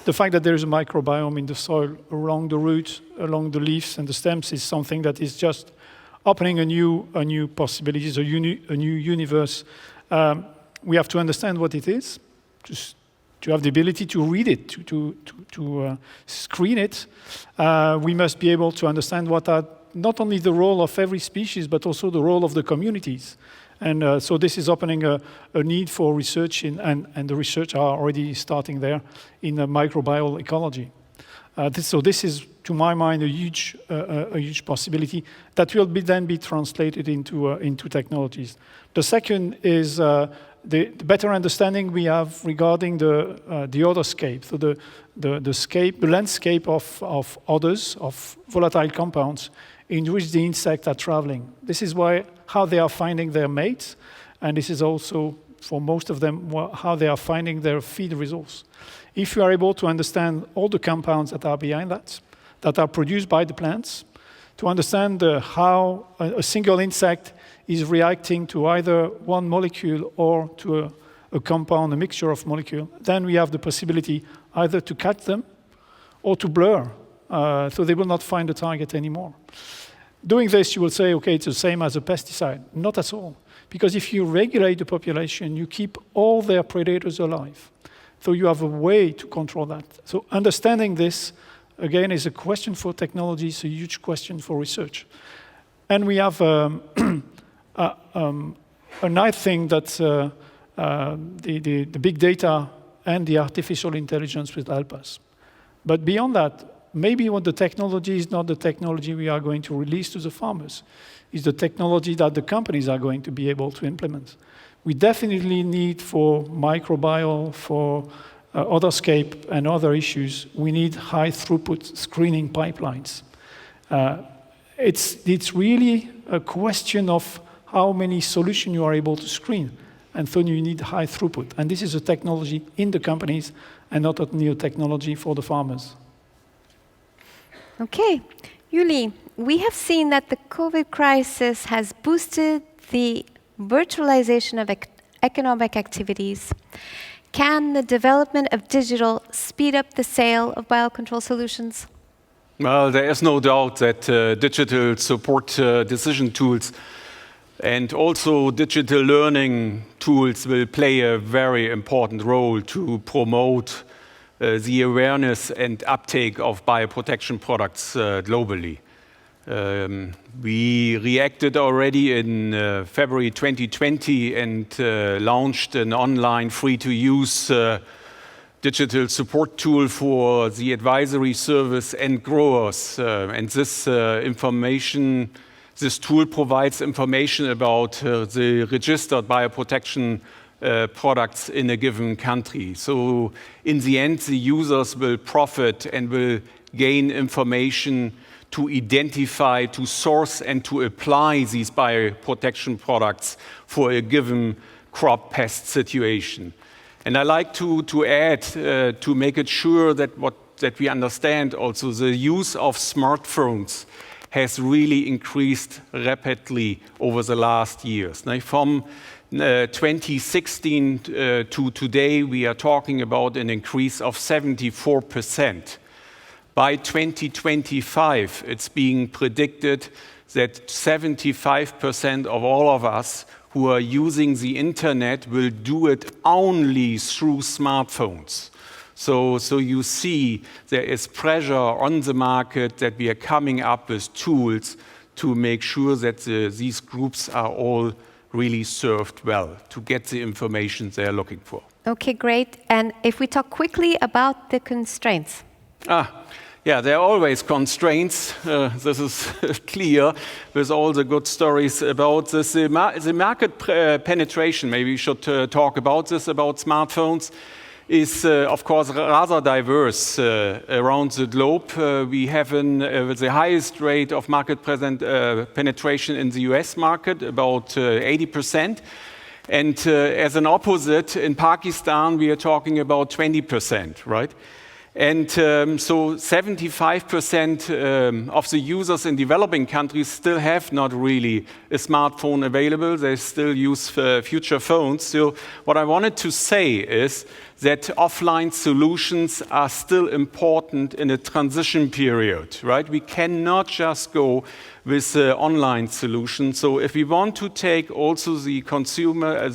the fact that there is a microbiome in the soil, along the roots, along the leaves and the stems, is something that is just opening a new possibilities, a new universe. We have to understand what it is, to have the ability to read it, to screen it. We must be able to understand what are not only the role of every species, but also the role of the communities. And so this is opening a need for research, and the research are already starting there in microbial ecology. So this is, to my mind, a huge possibility that will then be translated into technologies. The second is the better understanding we have regarding the odorscape, so the landscape of odors, of volatile compounds in which the insects are traveling. This is how they are finding their mates, and this is also, for most of them, how they are finding their feed resource. If you are able to understand all the compounds that are behind that are produced by the plants, to understand how a single insect is reacting to either one molecule or to a compound, a mixture of molecules, then we have the possibility either to cut them or to blur, so they will not find the target anymore. Doing this, you will say, okay, it's the same as a pesticide. Not at all. Because if you regulate the population, you keep all their predators alive. So you have a way to control that. So understanding this, again, is a question for technology. It's a huge question for research. And we have a nice thing that the big data and the artificial intelligence will help us. But beyond that, maybe what the technology is not the technology we are going to release to the farmers. It's the technology that the companies are going to be able to implement. We definitely need, for microbial, for odorscape and other issues, we need high throughput screening pipelines. It's really a question of how many solutions you are able to screen. And so you need high throughput. And this is a technology in the companies and not a new technology for the farmers. Okay, Yuli, we have seen that the COVID crisis has boosted the virtualization of economic activities. Can the development of digital speed up the sale of biocontrol solutions? Well, there is no doubt that digital support decision tools and also digital learning tools will play a very important role to promote the awareness and uptake of bioprotection products globally. We reacted already in February 2020 and launched an online free-to-use digital support tool for the advisory service and growers. And this this tool provides information about the registered bioprotection products in a given country. So in the end, the users will profit and will gain information to identify, to source, and to apply these bioprotection products for a given crop pest situation. And I like to add, to make it sure that we understand also the use of smartphones has really increased rapidly over the last years. Now, from 2016 to today, we are talking about an increase of 74%. By 2025, it's being predicted that 75% of all of us who are using the internet will do it only through smartphones. So you see there is pressure on the market that we are coming up with tools to make sure that these groups are all really served well to get the information they are looking for. Okay, great. And if we talk quickly about the constraints. Yeah, there are always constraints. This is clear with all the good stories about this. The market penetration, maybe we should talk about this, about smartphones, is of course rather diverse around the globe. We have the highest rate of market penetration in the US market, about 80%. And as an opposite, in Pakistan, we are talking about 20%, right? And so 75% of the users in developing countries still have not really a smartphone available. They still use feature phones. So what I wanted to say is that offline solutions are still important in a transition period, right? We cannot just go with online solutions. So if we want to take also the consumer,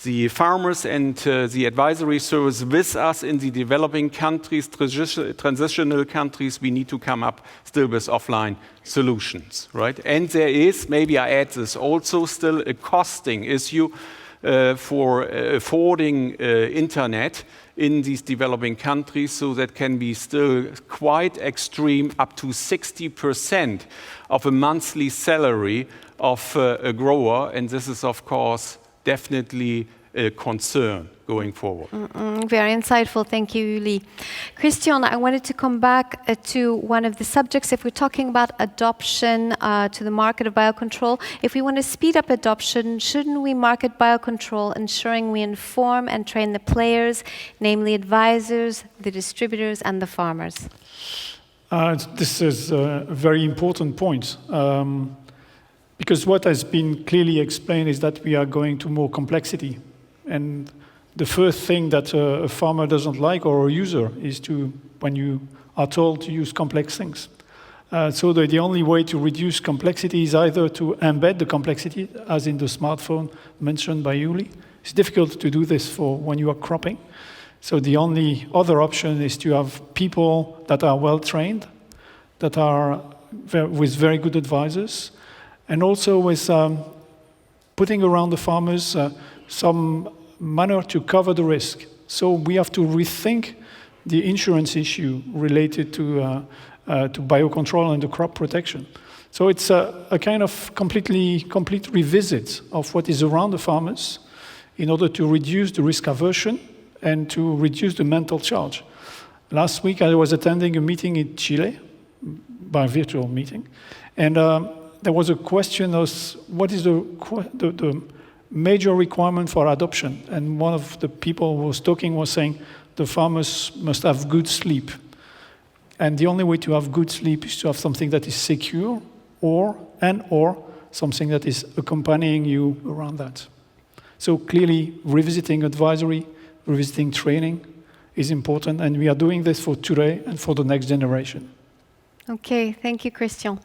the farmers and the advisory service with us in the developing countries, transitional countries, we need to come up still with offline solutions, right? And there is, maybe I add this also, still a costing issue for affording internet in these developing countries, so that can be still quite extreme, up to 60% of a monthly salary of a grower, and this is of course definitely a concern going forward. Very insightful, thank you, Uli. Christian, I wanted to come back to one of the subjects. If we're talking about adoption to the market of biocontrol, if we want to speed up adoption, shouldn't we market biocontrol, ensuring we inform and train the players, namely advisors, the distributors, and the farmers? This is a very important point. Because what has been clearly explained is that we are going to more complexity. And the first thing that a farmer doesn't like, or a user, is when you are told to use complex things. So the only way to reduce complexity is either to embed the complexity, as in the smartphone mentioned by Uli. It's difficult to do this for when you are cropping. So the only other option is to have people that are well trained, that are with very good advisors, and also with putting around the farmers some manner to cover the risk. So we have to rethink the insurance issue related to biocontrol and the crop protection. So it's a kind of complete revisit of what is around the farmers in order to reduce the risk aversion and to reduce the mental charge. Last week I was attending a meeting in Chile, by virtual meeting, and there was a question of what is the major requirement for adoption. And one of the people who was talking was saying the farmers must have good sleep. And the only way to have good sleep is to have something that is secure or something that is accompanying you around that. So clearly revisiting advisory, revisiting training is important, and we are doing this for today and for the next generation. Okay, thank you, Christian.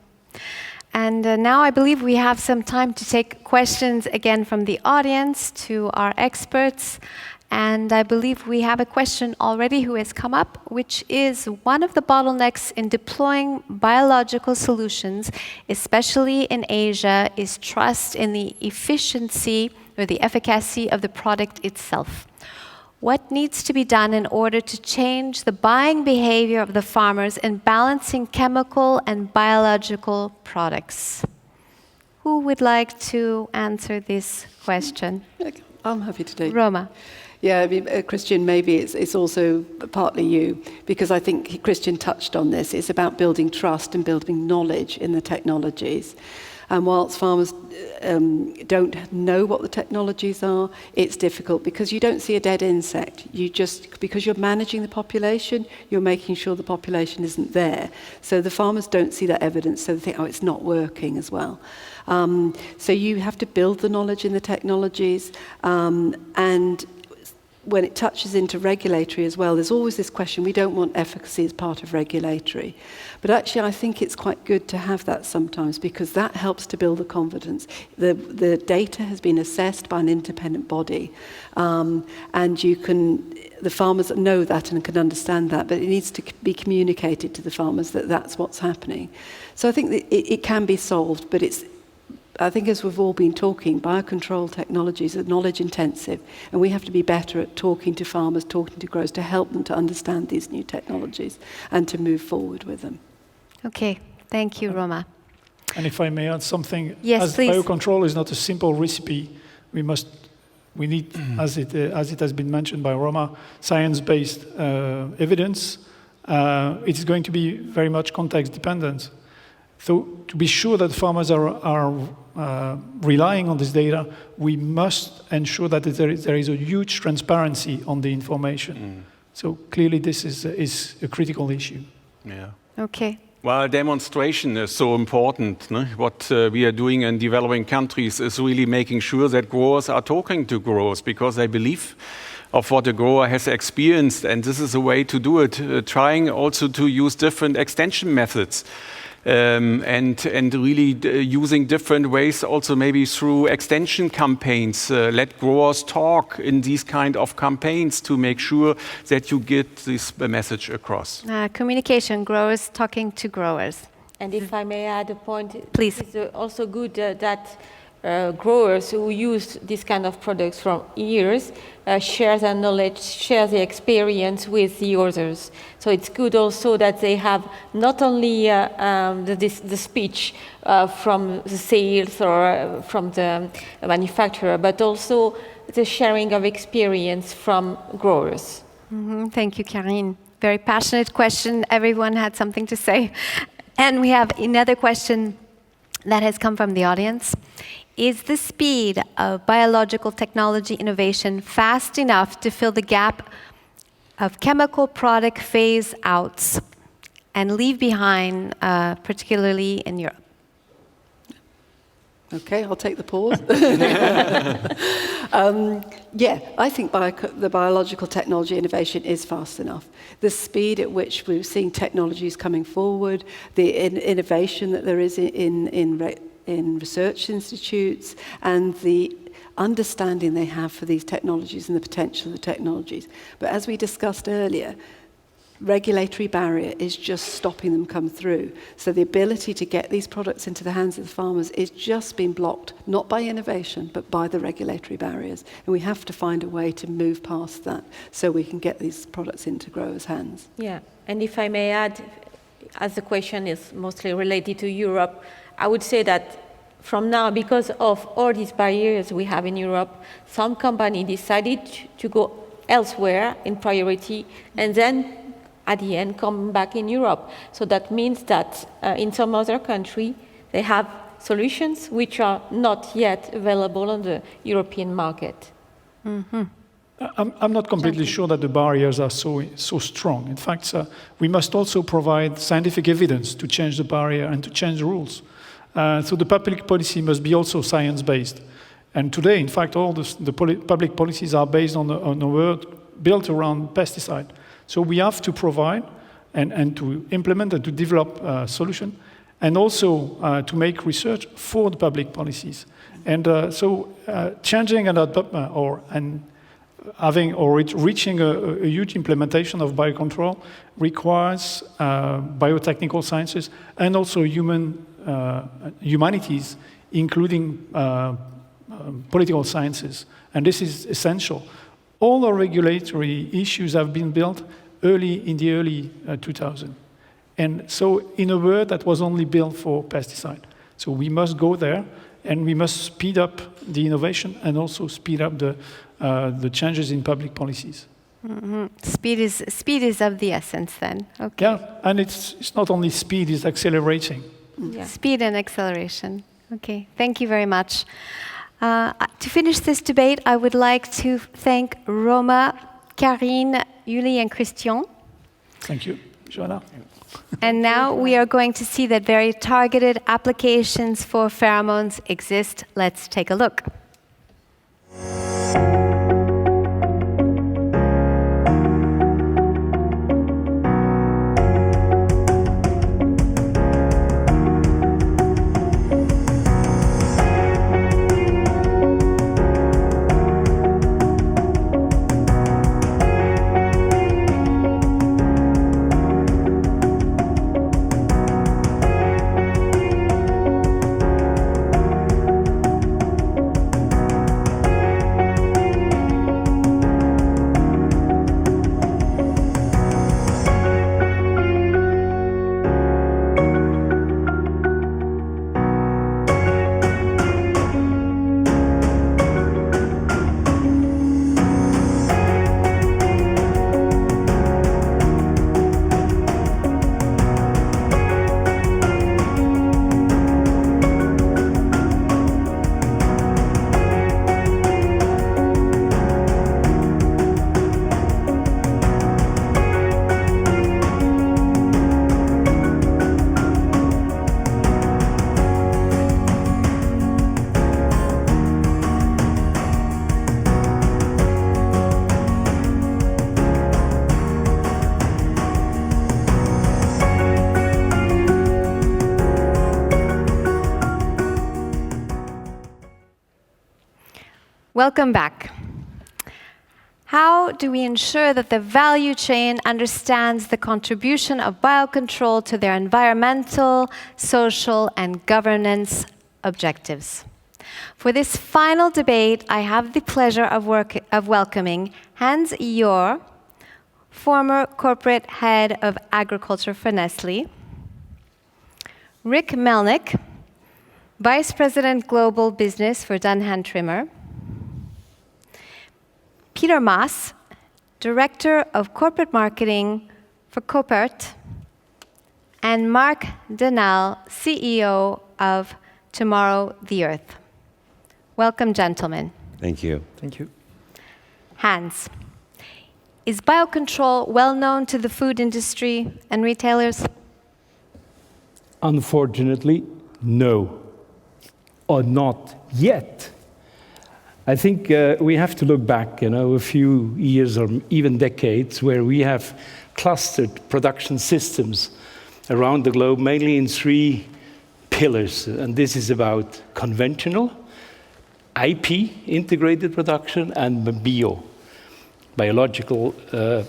And now I believe we have some time to take questions again from the audience to our experts. And I believe we have a question already who has come up, which is one of the bottlenecks in deploying biological solutions, especially in Asia, is trust in the efficiency or the efficacy of the product itself. What needs to be done in order to change the buying behavior of the farmers in balancing chemical and biological products? Who would like to answer this question? I'm happy to take it. Roma. Yeah, I mean, Christian, maybe it's also partly you, because I think Christian touched on this. It's about building trust and building knowledge in the technologies. And whilst farmers don't know what the technologies are, it's difficult because you don't see a dead insect. Because you're managing the population, you're making sure the population isn't there. So the farmers don't see that evidence, so they think, oh, it's not working as well. So you have to build the knowledge in the technologies, and when it touches into regulatory as well, there's always this question, we don't want efficacy as part of regulatory. But actually, I think it's quite good to have that sometimes because that helps to build the confidence. The data has been assessed by an independent body, and the farmers know that and can understand that, but it needs to be communicated to the farmers that that's what's happening. So I think that it can be solved, but I think as we've all been talking, biocontrol technologies are knowledge intensive, and we have to be better at talking to farmers, talking to growers, to help them to understand these new technologies and to move forward with them. Okay, thank you, Roma. And if I may add something, yes, as please. biocontrol is not a simple recipe, we need, as it has been mentioned by Roma, science-based evidence. It's going to be very much context dependent. So to be sure that farmers are relying on this data, we must ensure that there is a huge transparency on the information. So clearly this is a critical issue. Yeah. Okay. Well, demonstration is so important. No? What we are doing in developing countries is really making sure that growers are talking to growers because they believe of what a grower has experienced, and this is a way to do it, trying also to use different extension methods. And really using different ways also maybe through extension campaigns. Let growers talk in these kind of campaigns to make sure that you get this message across. Communication, growers talking to growers. And if I may add a point, please. It's also good that growers who use this kind of products from years share their knowledge, share their experience with the others. So it's good also that they have not only the speech from the sales or from the manufacturer, but also the sharing of experience from growers. Mm-hmm. Thank you, Karine. Very passionate question. Everyone had something to say. And we have another question that has come from the audience. Is the speed of biological technology innovation fast enough to fill the gap of chemical product phase outs and leave behind, particularly in Europe? Okay, I'll take the pause. Yeah, I think the biological technology innovation is fast enough. The speed at which we're seeing technologies coming forward, the innovation that there is in research institutes, and the understanding they have for these technologies and the potential of the technologies. But as we discussed earlier, regulatory barrier is just stopping them come through. So the ability to get these products into the hands of the farmers is just being blocked, not by innovation, but by the regulatory barriers. And we have to find a way to move past that so we can get these products into growers' hands. Yeah, and if I may add, as the question is mostly related to Europe, I would say that from now, because of all these barriers we have in Europe, some company decided to go elsewhere in priority and then at the end come back in Europe. So that means that in some other country, they have solutions which are not yet available on the European market. Mm-hmm. I'm not completely sure that the barriers are so strong. In fact, we must also provide scientific evidence to change the barrier and to change the rules. So the public policy must be also science-based. And today, in fact, all the public policies are based on a world built around pesticide. So we have to provide and to implement and to develop a solution, and also to make research for the public policies. And changing reaching a huge implementation of biocontrol requires biotechnical sciences and also humanities, including political sciences. And this is essential. all our regulatory issues have been built in the early 2000s. And so in a word, that was only built for pesticide. So we must go there, and we must speed up the innovation and also speed up the changes in public policies. Mm-hmm. Speed is of the essence then. Okay. Yeah, and it's not only speed, it's accelerating. Yeah. Speed and acceleration. Okay, thank you very much. To finish this debate, I would like to thank Roma, Karine, Huyghe, and Christian. Thank you, Joanna. And now we are going to see that very targeted applications for pheromones exist. Let's take a look. Welcome back. How do we ensure that the value chain understands the contribution of biocontrol to their environmental, social, and governance objectives? For this final debate, I have the pleasure of welcoming Hans Johr, former corporate head of agriculture for Nestle, Rick Melnick, vice president global business for Dunhan Trimmer, Peter Maes, Director of Corporate Marketing for Koppert, and Mark Denal, CEO of Tomorrow the Earth. Welcome, gentlemen. Thank you. Thank you. Hans, is biocontrol well known to the food industry and retailers? Unfortunately, no, or not yet. I think we have to look back, a few years or even decades where we have clustered production systems around the globe, mainly in 3 pillars. And this is about conventional, IP, integrated production, and biological,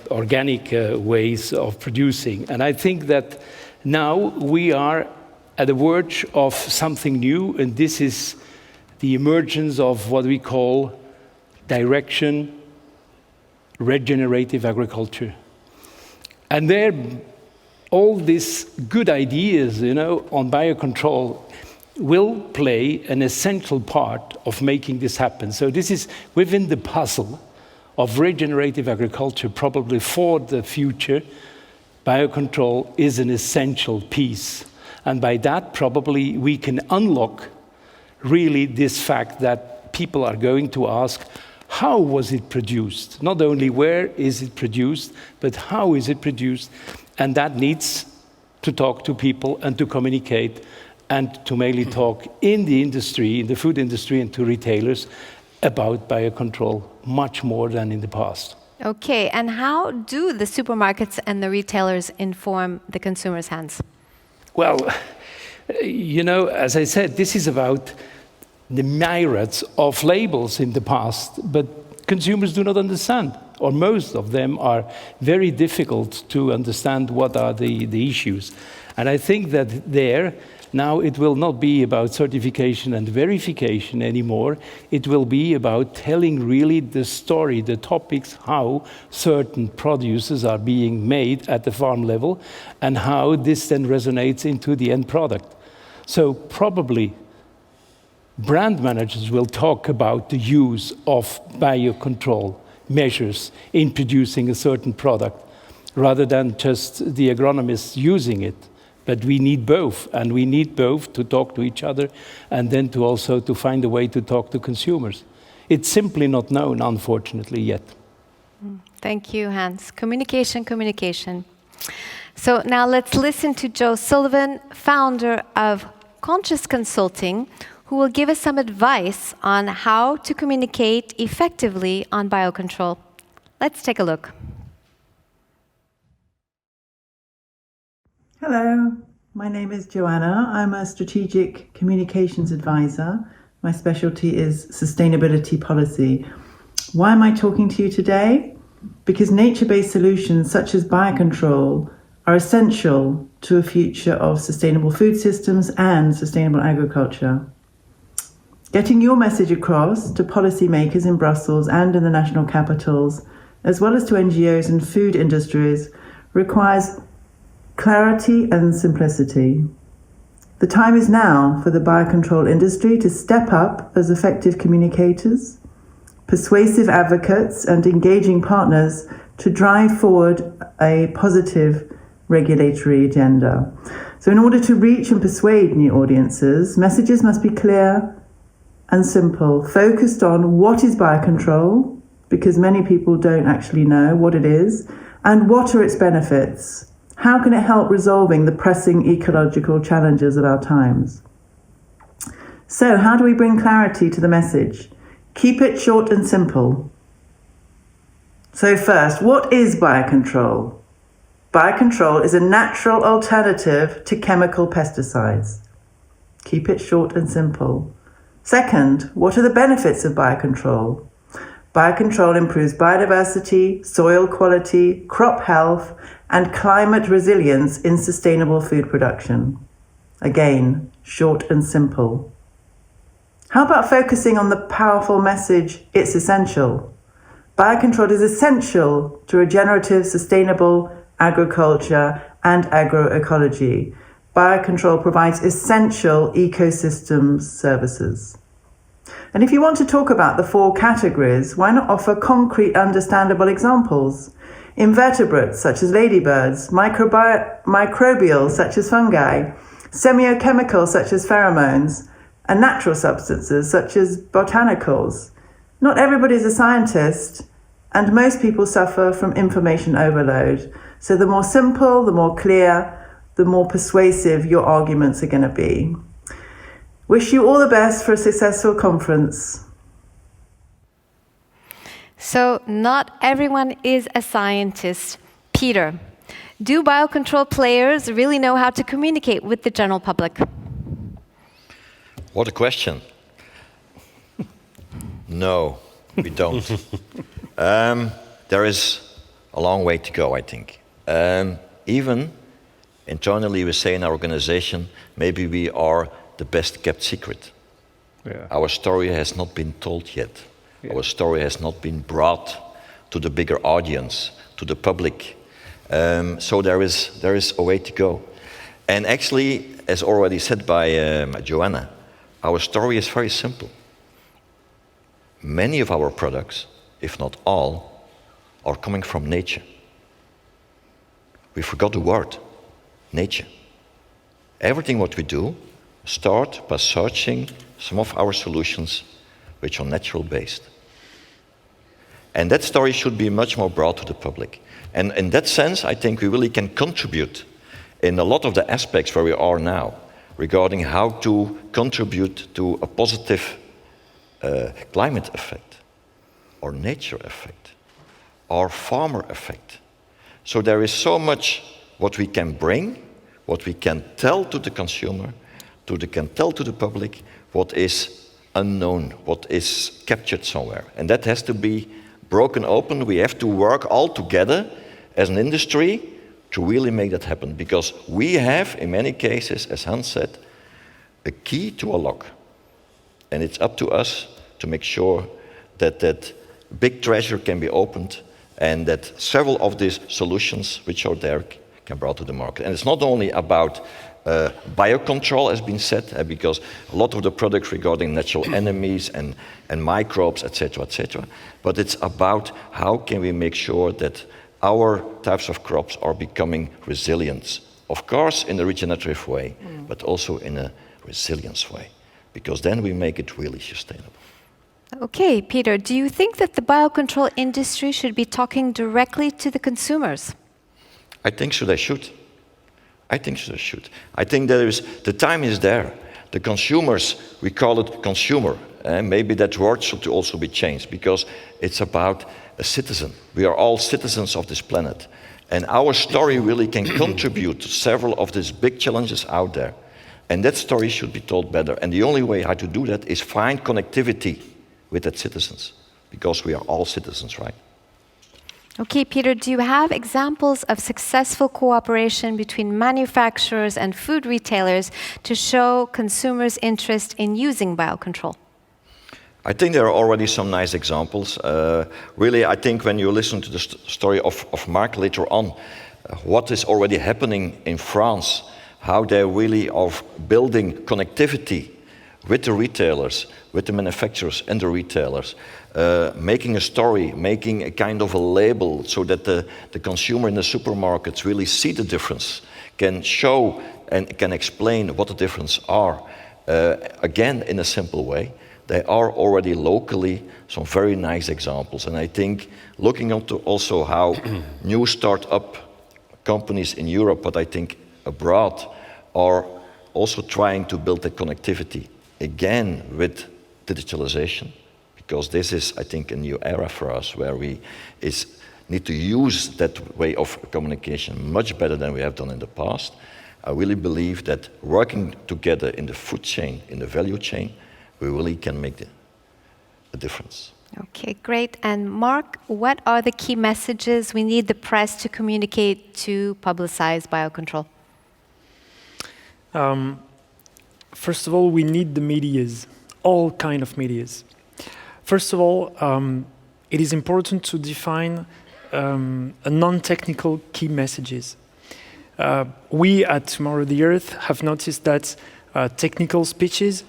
organic ways of producing. And I think that now we are at the verge of something new, and this is the emergence of what we call direction regenerative agriculture. And there, all these good ideas, on biocontrol will play an essential part of making this happen. So this is within the puzzle of regenerative agriculture, probably for the future. Biocontrol is an essential piece. And by that, probably we can unlock really this fact that people are going to ask, how was it produced? Not only where is it produced, but how is it produced? And that needs to talk to people and to communicate and to mainly talk in the industry, in the food industry, and to retailers about biocontrol much more than in the past. Okay, and how do the supermarkets and the retailers inform the consumers' hands? Well, as I said, this is about the myriads of labels in the past, but consumers do not understand, or most of them are very difficult to understand what are the issues. And I think that there, Now it will not be about certification and verification anymore. It will be about telling really the story, the topics, how certain produces are being made at the farm level and how this then resonates into the end product. So probably brand managers will talk about the use of biocontrol measures in producing a certain product rather than just the agronomists using it. But we need both, and we need both to talk to each other and then to also to find a way to talk to consumers. It's simply not known, unfortunately, yet. Thank you, Hans. Communication, communication. So now let's listen to Joe Sullivan, founder of Conscious Consulting, who will give us some advice on how to communicate effectively on biocontrol. Let's take a look. Hello, my name is Joanna. I'm a strategic communications advisor. My specialty is sustainability policy. Why am I talking to you today? Because nature-based solutions such as biocontrol are essential to a future of sustainable food systems and sustainable agriculture. Getting your message across to policymakers in Brussels and in the national capitals, as well as to NGOs and food industries, requires clarity and simplicity. The time is now for the biocontrol industry to step up as effective communicators, persuasive advocates, and engaging partners to drive forward a positive regulatory agenda. So in order to reach and persuade new audiences, messages must be clear and simple, focused on what is biocontrol, because many people don't actually know what it is, and what are its benefits. How can it help resolving the pressing ecological challenges of our times? So how do we bring clarity to the message? Keep it short and simple. So first, what is biocontrol? Biocontrol is a natural alternative to chemical pesticides. Keep it short and simple. Second, what are the benefits of biocontrol? Biocontrol improves biodiversity, soil quality, crop health, and climate resilience in sustainable food production. Again, short and simple. How about focusing on the powerful message, it's essential? Biocontrol is essential to regenerative, sustainable agriculture and agroecology. Biocontrol provides essential ecosystem services. And if you want to talk about the 4 categories, why not offer concrete, understandable examples? Invertebrates, such as ladybirds, microbial, such as fungi, semiochemical, such as pheromones, and natural substances, such as botanicals. Not everybody is a scientist, and most people suffer from information overload. So the more simple, the more clear, the more persuasive your arguments are going to be. Wish you all the best for a successful conference. So not everyone is a scientist. Peter, do biocontrol players really know how to communicate with the general public? What a question. No, we don't. There is a long way to go, I think. Even internally we say in our organization, maybe we are the best kept secret. Yeah. Our story has not been told yet. Yeah. Our story has not been brought to the bigger audience, to the public. So there is a way to go. And actually, as already said by Joanna, our story is very simple. Many of our products, if not all, are coming from nature. We forgot the word, nature. Everything what we do, start by searching some of our solutions which are natural based. And that story should be much more brought to the public. And in that sense, I think we really can contribute in a lot of the aspects where we are now, regarding how to contribute to a positive climate effect, or nature effect, or farmer effect. So there is so much what we can bring, what we can tell to the consumer, can tell to the public what is unknown, what is captured somewhere. And that has to be broken open. We have to work all together as an industry to really make that happen. Because we have, in many cases, as Hans said, a key to a lock. And it's up to us to make sure that that big treasure can be opened and that several of these solutions which are there can be brought to the market. And it's not only about biocontrol, has been said, because a lot of the products regarding natural enemies and microbes, etc., but it's about how can we make sure that our types of crops are becoming resilient. Of course, in a regenerative way, but also in a resilience way, because then we make it really sustainable. Okay, Peter, do you think that the biocontrol industry should be talking directly to the consumers? I think so they should. I think so they should. I think the time is there. The consumers, we call it consumer. Maybe that word should also be changed because it's about a citizen. We are all citizens of this planet. And our story really can contribute to several of these big challenges out there. And that story should be told better. And the only way how to do that is find connectivity with that citizens, because we are all citizens, right? Okay, Peter, do you have examples of successful cooperation between manufacturers and food retailers to show consumers' interest in using biocontrol? I think there are already some nice examples. Really, I think when you listen to the story of Mark later on, what is already happening in France, how they really are building connectivity with the retailers, with the manufacturers and the retailers, making a story, making a kind of a label so that the consumer in the supermarkets really see the difference, can show and can explain what the difference are, again, in a simple way. There are already locally some very nice examples. And I think looking into also how new start-up companies in Europe, but I think abroad, are also trying to build the connectivity, again, with digitalization. Because this is, I think, a new era for us where we need to use that way of communication much better than we have done in the past. I really believe that working together in the food chain, in the value chain, we really can make a difference. Okay, great. And Mark, what are the key messages we need the press to communicate to publicize biocontrol? First of all, we need the medias, all kind of medias. First of all, it is important to define a non-technical key messages. We at Tomorrow the Earth have noticed that technical speeches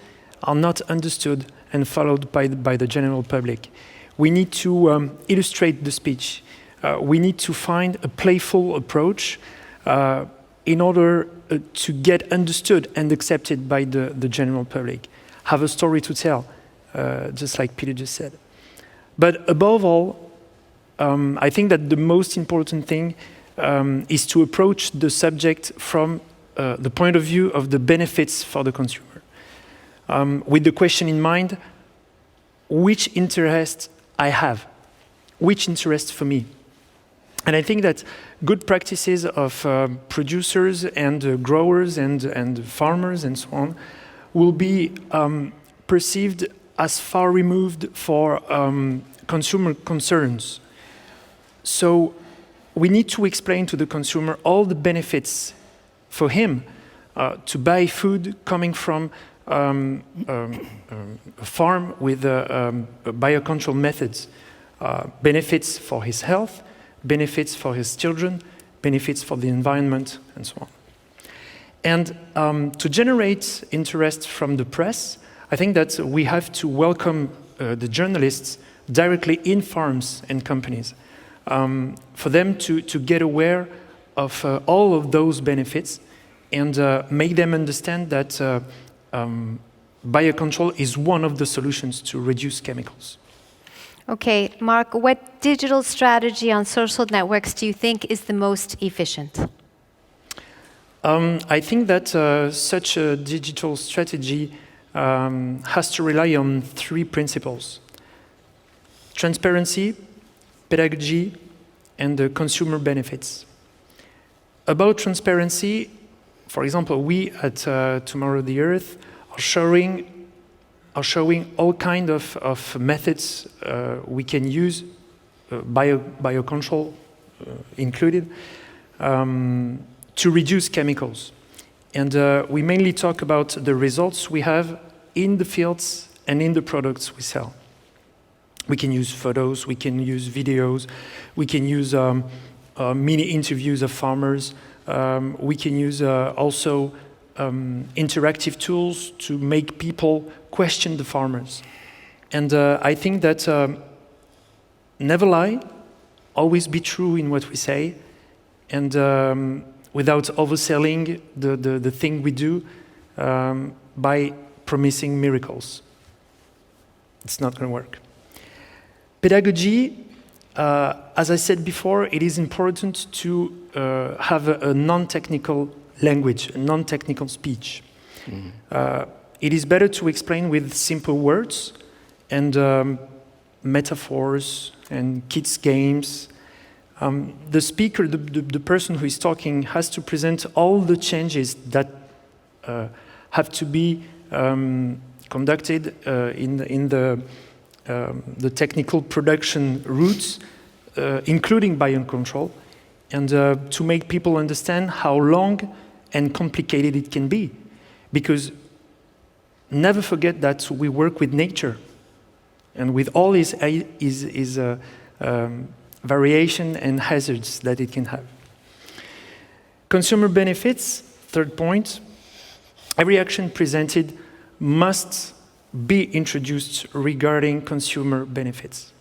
are not understood and followed by the general public. We need to illustrate the speech. We need to find a playful approach in order to get understood and accepted by the general public. Have a story to tell, just like Peter just said. But above all, I think that the most important thing is to approach the subject from the point of view of the benefits for the consumer. With the question in mind, which interest I have, which interest for me. And I think that good practices of producers and growers and farmers and so on will be perceived as far removed for consumer concerns. So we need to explain to the consumer all the benefits for him to buy food coming from a farm with biocontrol methods, benefits for his health, benefits for his children, benefits for the environment, and so on. And to generate interest from the press, I think that we have to welcome the journalists directly in farms and companies, for them to get aware of all of those benefits and make them understand that biocontrol is one of the solutions to reduce chemicals. Okay, Mark, what digital strategy on social networks do you think is the most efficient? I think that such a digital strategy has to rely on 3 principles: transparency, pedagogy, and the consumer benefits. About transparency, for example, we at Tomorrow the Earth are showing all kinds of methods we can use, biocontrol included, to reduce chemicals. And we mainly talk about the results we have in the fields and in the products we sell. We can use photos, we can use videos, we can use mini interviews of farmers, we can use also interactive tools to make people question the farmers. And I think that never lie, always be true in what we say, and without overselling the thing we do by promising miracles. It's not going to work. Pedagogy, as I said before, it is important to have a non-technical language, a non-technical speech. It is better to explain with simple words and metaphors and kids' games. The speaker, the person who is talking, has to present all the changes that have to be conducted in the technical production routes, including Biocontrol, and to make people understand how long and complicated it can be. Because never forget that we work with nature, and with all its variation and hazards that it can have. Consumer benefits, third point. Every action presented must be introduced regarding consumer benefits.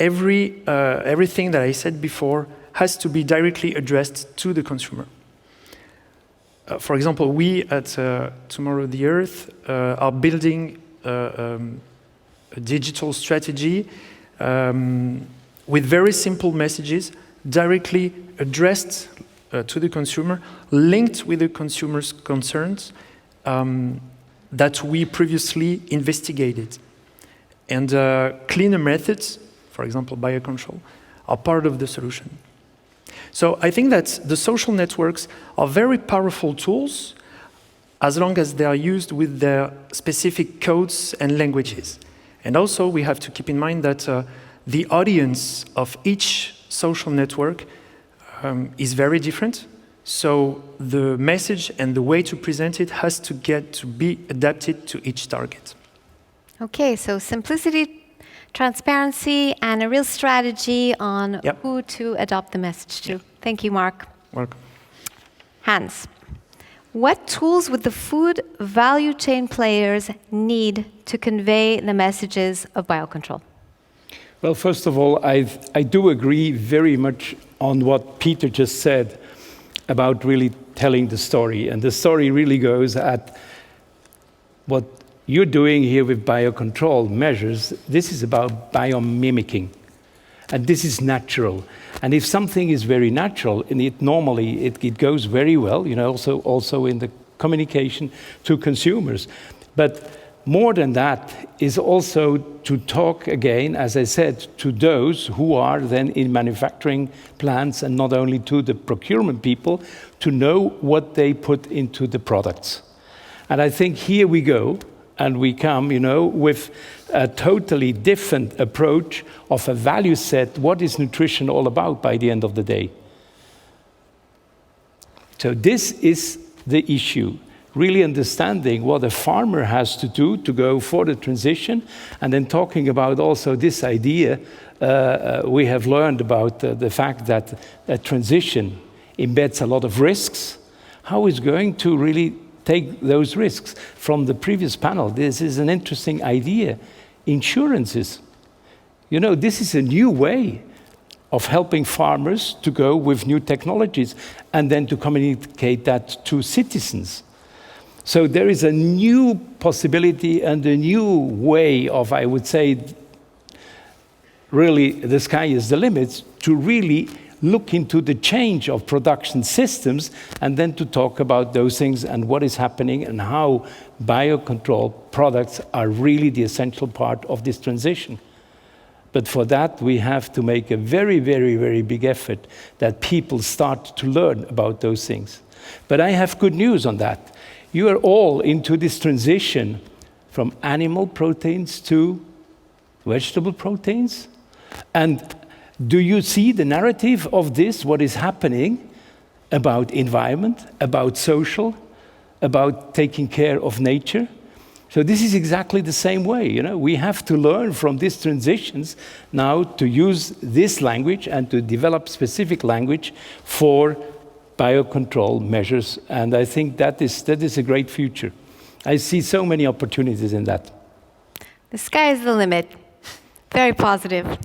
Everything that I said before has to be directly addressed to the consumer. For example, we at Tomorrow the Earth are building a digital strategy with very simple messages directly addressed to the consumer, linked with the consumer's concerns that we previously investigated. And cleaner methods, for example, Biocontrol, are part of the solution. So I think that the social networks are very powerful tools as long as they are used with their specific codes and languages. And also we have to keep in mind that the audience of each social network is very different. So the message and the way to present it has to get to be adapted to each target. Okay, so simplicity, transparency, and a real strategy on who to adopt the message to. Thank you, Mark. Welcome. Hans, what tools would the food value chain players need to convey the messages of Biocontrol? Well, first of all, I do agree very much on what Peter just said about really telling the story. And the story really goes at what you're doing here with Biocontrol measures. This is about biomimicking. And this is natural. And if something is very natural, and it normally it goes very well, you know, also in the communication to consumers. But more than that is also to talk again, as I said, to those who are then in manufacturing plants, and not only to the procurement people, to know what they put into the products. And I think here we go, and we come, you know, with a totally different approach of a value set. What is nutrition all about by the end of the day? So this is the issue. Really understanding what a farmer has to do to go for the transition, and then talking about also this idea we have learned about the fact that a transition embeds a lot of risks. How is going to really take those risks? From the previous panel, this is an interesting idea. Insurances. You know, this is a new way of helping farmers to go with new technologies and then to communicate that to citizens. So there is a new possibility and a new way of, I would say, really the sky is the limit, to really look into the change of production systems and then to talk about those things and what is happening and how biocontrol products are really the essential part of this transition. But for that, we have to make a very, very, very big effort that people start to learn about those things. But I have good news on that. You are all into this transition from animal proteins to vegetable proteins. And do you see the narrative of this, what is happening about environment, about social, about taking care of nature. So this is exactly the same way. You know, we have to learn from these transitions now to use this language and to develop specific language for biocontrol measures. And I think that is a great future. I see so many opportunities in that. The sky is the limit. Very positive.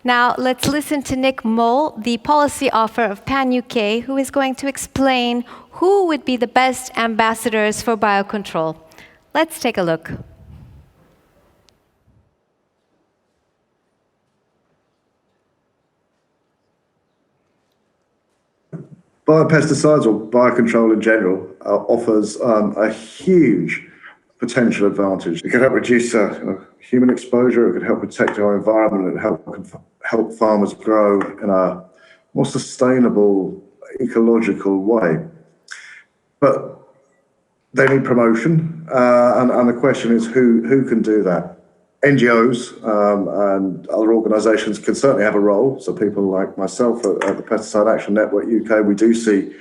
Now, let's listen to Nick Mole, the policy officer of Pan UK, who is going to explain who would be the best ambassadors for biocontrol. Let's take a look. Biopesticides, or biocontrol in general, offers a huge potential advantage. It could help reduce human exposure, it could help protect our environment, it could help farmers grow in a more sustainable, ecological way. But they need promotion, and the question is who can do that? NGOs and other organisations can certainly have a role. So people like myself at the Pesticide Action Network UK, we do see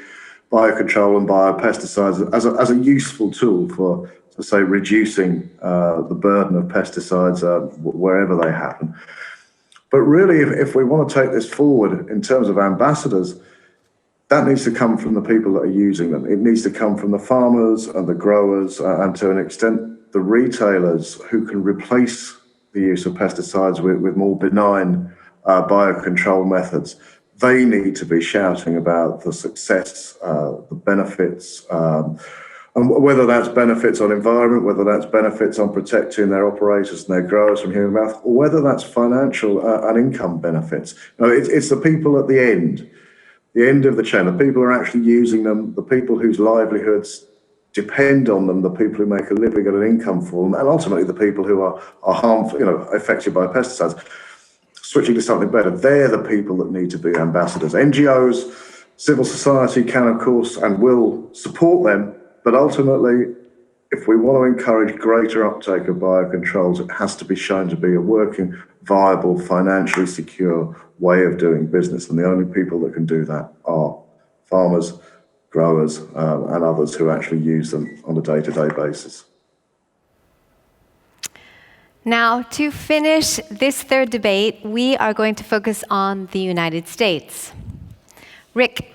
biocontrol and biopesticides as a useful tool for, say, reducing the burden of pesticides wherever they happen. But really, if we want to take this forward in terms of ambassadors, that needs to come from the people that are using them. It needs to come from the farmers and the growers and to an extent the retailers who can replace the use of pesticides with more benign biocontrol methods. They need to be shouting about the success, the benefits, and whether that's benefits on environment, whether that's benefits on protecting their operators and their growers from human mouth, or whether that's financial and income benefits. No, it's the people at the end of the chain, the people who are actually using them, the people whose livelihoods depend on them, the people who make a living and an income for them, and ultimately the people who are harmful, affected by pesticides. Switching to something better, they're the people that need to be ambassadors. NGOs, civil society can, of course, and will support them, but ultimately, if we want to encourage greater uptake of biocontrols, it has to be shown to be a working, viable, financially secure way of doing business, and the only people that can do that are farmers, growers, and others who actually use them on a day-to-day basis. Now, to finish this third debate, we are going to focus on the United States. Rick,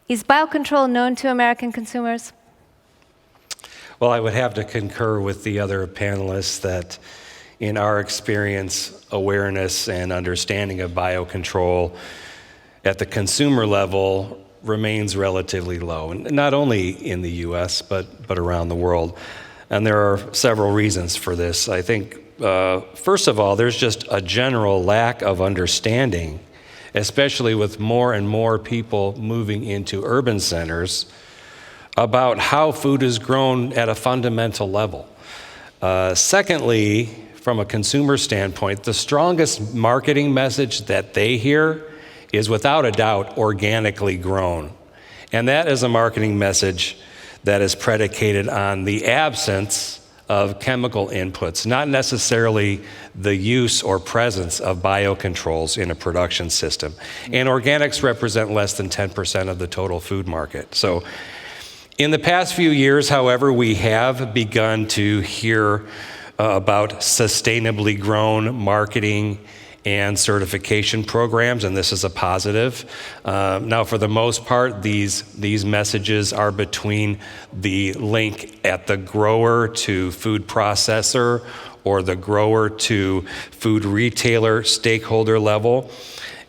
is biocontrol known to American consumers? Well, I would have to concur with the other panelists that in our experience, awareness and understanding of biocontrol at the consumer level remains relatively low, and not only in the US, but around the world. And there are several reasons for this. I think, first of all, there's just a general lack of understanding, especially with more and more people moving into urban centers, about how food is grown at a fundamental level. Secondly, from a consumer standpoint, the strongest marketing message that they hear is without a doubt organically grown. And that is a marketing message that is predicated on the absence of chemical inputs, not necessarily the use or presence of biocontrols in a production system. And organics represent less than 10% of the total food market. So in the past few years, however, we have begun to hear about sustainably grown marketing and certification programs, and this is a positive. Now, for the most part, these messages are between the link at the grower to food processor or the grower to food retailer stakeholder level.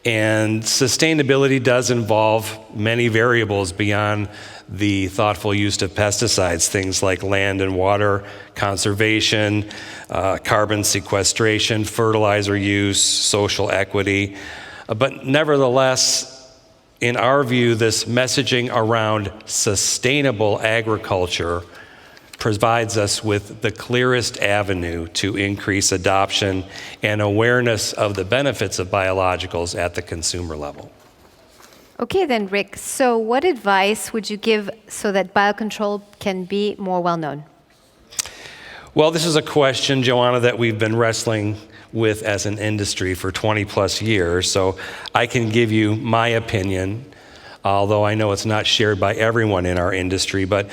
And sustainability does involve many variables beyond the thoughtful use of pesticides, things like land and water conservation, carbon sequestration, fertilizer use, social equity. But nevertheless, in our view, this messaging around sustainable agriculture provides us with the clearest avenue to increase adoption and awareness of the benefits of biologicals at the consumer level. Okay then, Rick, so what advice would you give so that biocontrol can be more well-known? Well, this is a question, Joanna, that we've been wrestling with as an industry for 20 plus years, so I can give you my opinion although I know it's not shared by everyone in our industry. But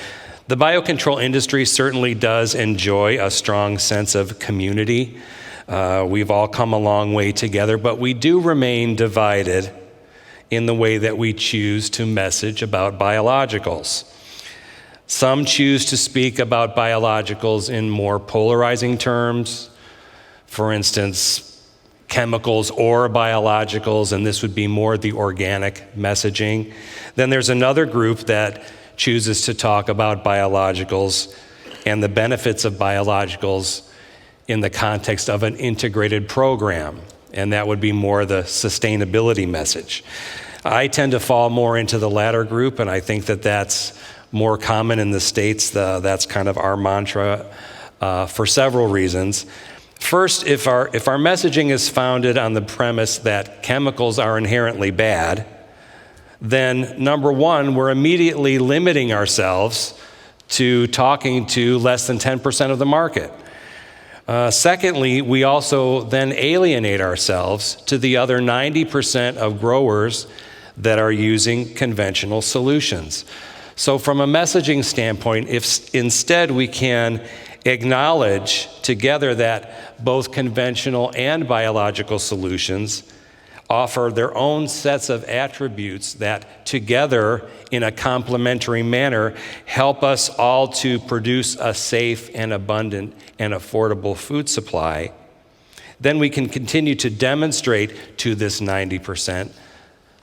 the biocontrol industry certainly does enjoy a strong sense of community. We've all come a long way together, but we do remain divided in the way that we choose to message about biologicals. Some choose to speak about biologicals in more polarizing terms. For instance, chemicals or biologicals, and this would be more the organic messaging. Then there's another group that chooses to talk about biologicals and the benefits of biologicals in the context of an integrated program, and that would be more the sustainability message. I tend to fall more into the latter group, and I think that that's more common in the States. That's kind of our mantra for several reasons. First, if our messaging is founded on the premise that chemicals are inherently bad, then number one, we're immediately limiting ourselves to talking to less than 10% of the market. Secondly, we also then alienate ourselves to the other 90% of growers that are using conventional solutions. So from a messaging standpoint, if instead we can acknowledge together that both conventional and biological solutions offer their own sets of attributes that together in a complementary manner help us all to produce a safe and abundant and affordable food supply, then we can continue to demonstrate to this 90%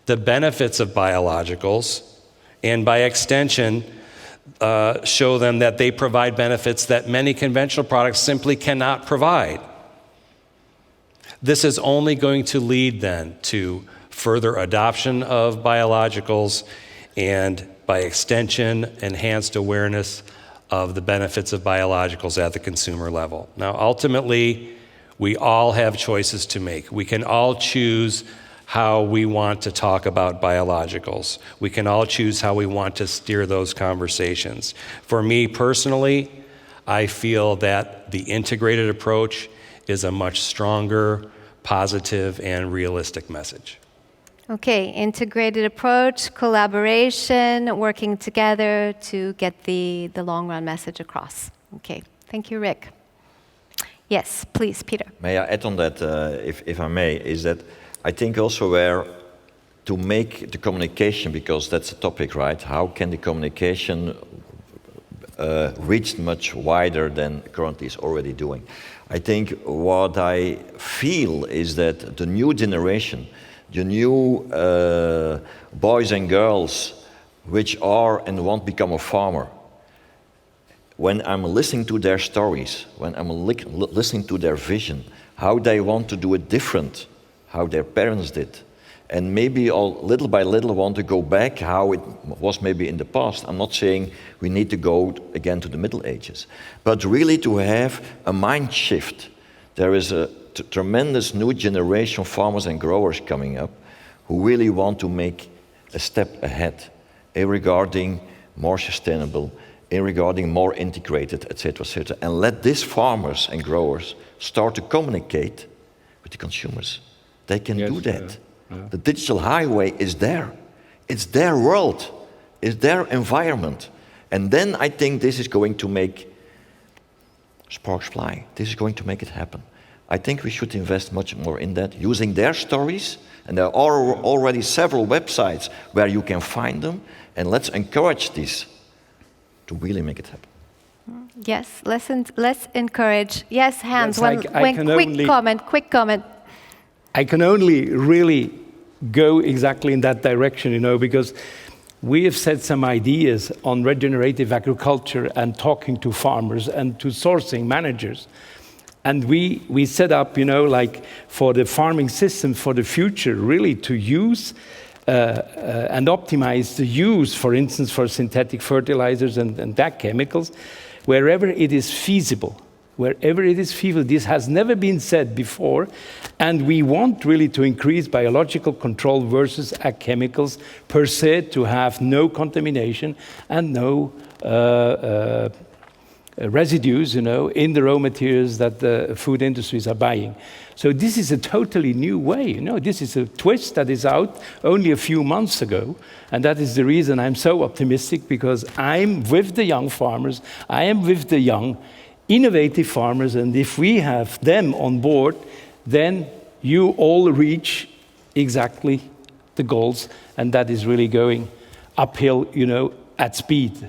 the benefits of biologicals, and by extension, show them that they provide benefits that many conventional products simply cannot provide. This is only going to lead then to further adoption of biologicals and, by extension, enhanced awareness of the benefits of biologicals at the consumer level. Now, ultimately, we all have choices to make. We can all choose how we want to talk about biologicals. We can all choose how we want to steer those conversations. For me personally, I feel that the integrated approach is a much stronger, positive, and realistic message. Okay, integrated approach, collaboration, working together to get the long-run message across. Okay, thank you, Rick. Yes, please, Peter. May I add on that, if I may, is that I think also where to make the communication, because that's the topic, right? How can the communication reach much wider than currently is already doing? I think what I feel is that the new generation, the new boys and girls which are and want to become a farmer, when I'm listening to their stories, when I'm listening to their vision, how they want to do it different, how their parents did, and maybe all little by little want to go back how it was maybe in the past. I'm not saying we need to go again to the Middle Ages, but really to have a mind shift. There is a tremendous new generation of farmers and growers coming up who really want to make a step ahead regarding more sustainable, regarding more integrated, etc., and let these farmers and growers start to communicate with the consumers. They can do that. The digital highway is there. It's their world. It's their environment. And then I think this is going to make sparks fly. This is going to make it happen. I think we should invest much more in that, using their stories. And there are already several websites where you can find them. And let's encourage this to really make it happen. Yes, let's encourage. Yes, Hans, Yes, quick comment. I can only really go exactly in that direction, because we have set some ideas on regenerative agriculture and talking to farmers and to sourcing managers. And we set up, like for the farming system for the future, really to use and optimize the use, for instance, for synthetic fertilizers and DAC chemicals, wherever it is feasible. Wherever it is feasible. This has never been said before, and we want really to increase biological control versus ag chemicals per se to have no contamination and no residues, in the raw materials that the food industries are buying. So this is a totally new way. This is a twist that is out only a few months ago, and that is the reason I'm so optimistic, because I'm with the young farmers, I am with the young, innovative farmers, and if we have them on board, then you all reach exactly the goals, and that is really going uphill, at speed.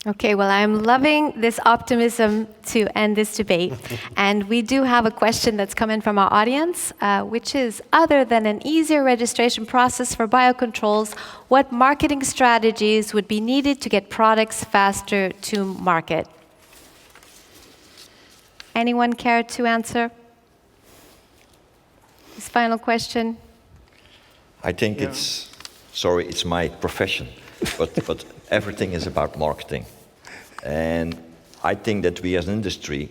Okay, well, I'm loving this optimism to end this debate. And we do have a question that's come in from our audience, which is, other than an easier registration process for biocontrols, what marketing strategies would be needed to get products faster to market? Anyone care to answer this final question? I think it's my profession, but everything is about marketing. And I think that we as an industry,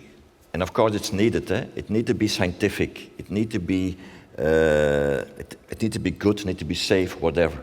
and of course it's needed, it needs to be scientific, it needs to be it needs to be good, it needs to be safe, whatever.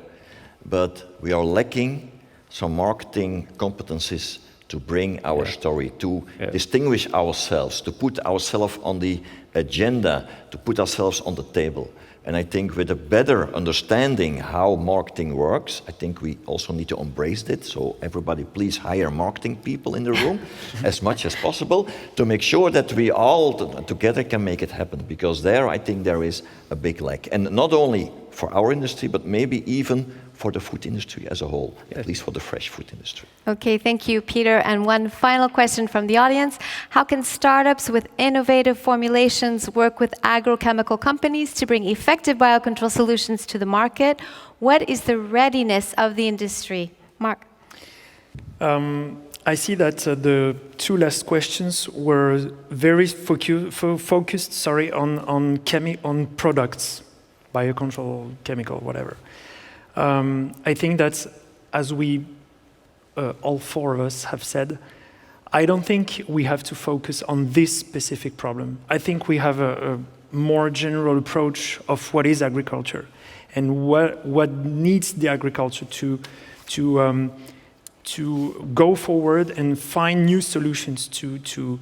But we are lacking some marketing competencies to bring our story, to distinguish ourselves, to put ourselves on the agenda, to put ourselves on the table. And I think with a better understanding how marketing works, I think we also need to embrace it. So everybody please hire marketing people in the room as much as possible to make sure that we all together can make it happen. Because there, I think there is a big lack. And not only for our industry, but maybe even for the food industry as a whole, at least for the fresh food industry. Okay, thank you, Peter. And one final question from the audience. How can startups with innovative formulations work with agrochemical companies to bring effective biocontrol solutions to the market? What is the readiness of the industry? Mark? I see that the two last questions were very focused on products, biocontrol, chemical, whatever. I think that, as we, all four of us have said, I don't think we have to focus on this specific problem. I think we have a more general approach of what is agriculture and what needs the agriculture to go forward and find new solutions to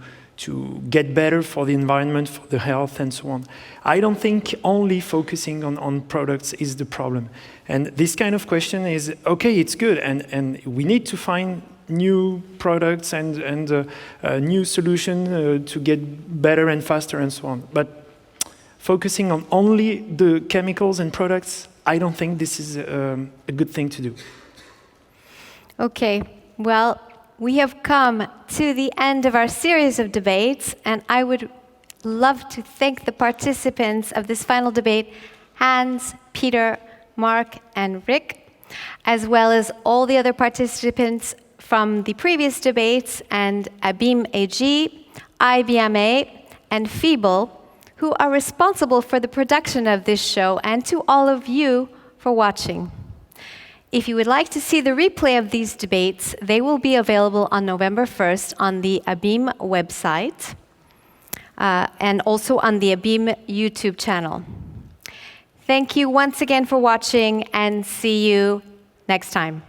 get better for the environment, for the health, and so on. I don't think only focusing on products is the problem. And this kind of question is, okay, it's good, and we need to find new products and new solutions to get better and faster and so on. But focusing on only the chemicals and products, I don't think this is a good thing to do. Okay, well, we have come to the end of our series of debates, and I would love to thank the participants of this final debate, Hans, Peter, Mark, and Rick, as well as all the other participants from the previous debates, and ABIM AG, IBMA, and FiBL, who are responsible for the production of this show, and to all of you for watching. If you would like to see the replay of these debates, they will be available on November 1st on the ABIM website and also on the ABIM YouTube channel. Thank you once again for watching, and see you next time.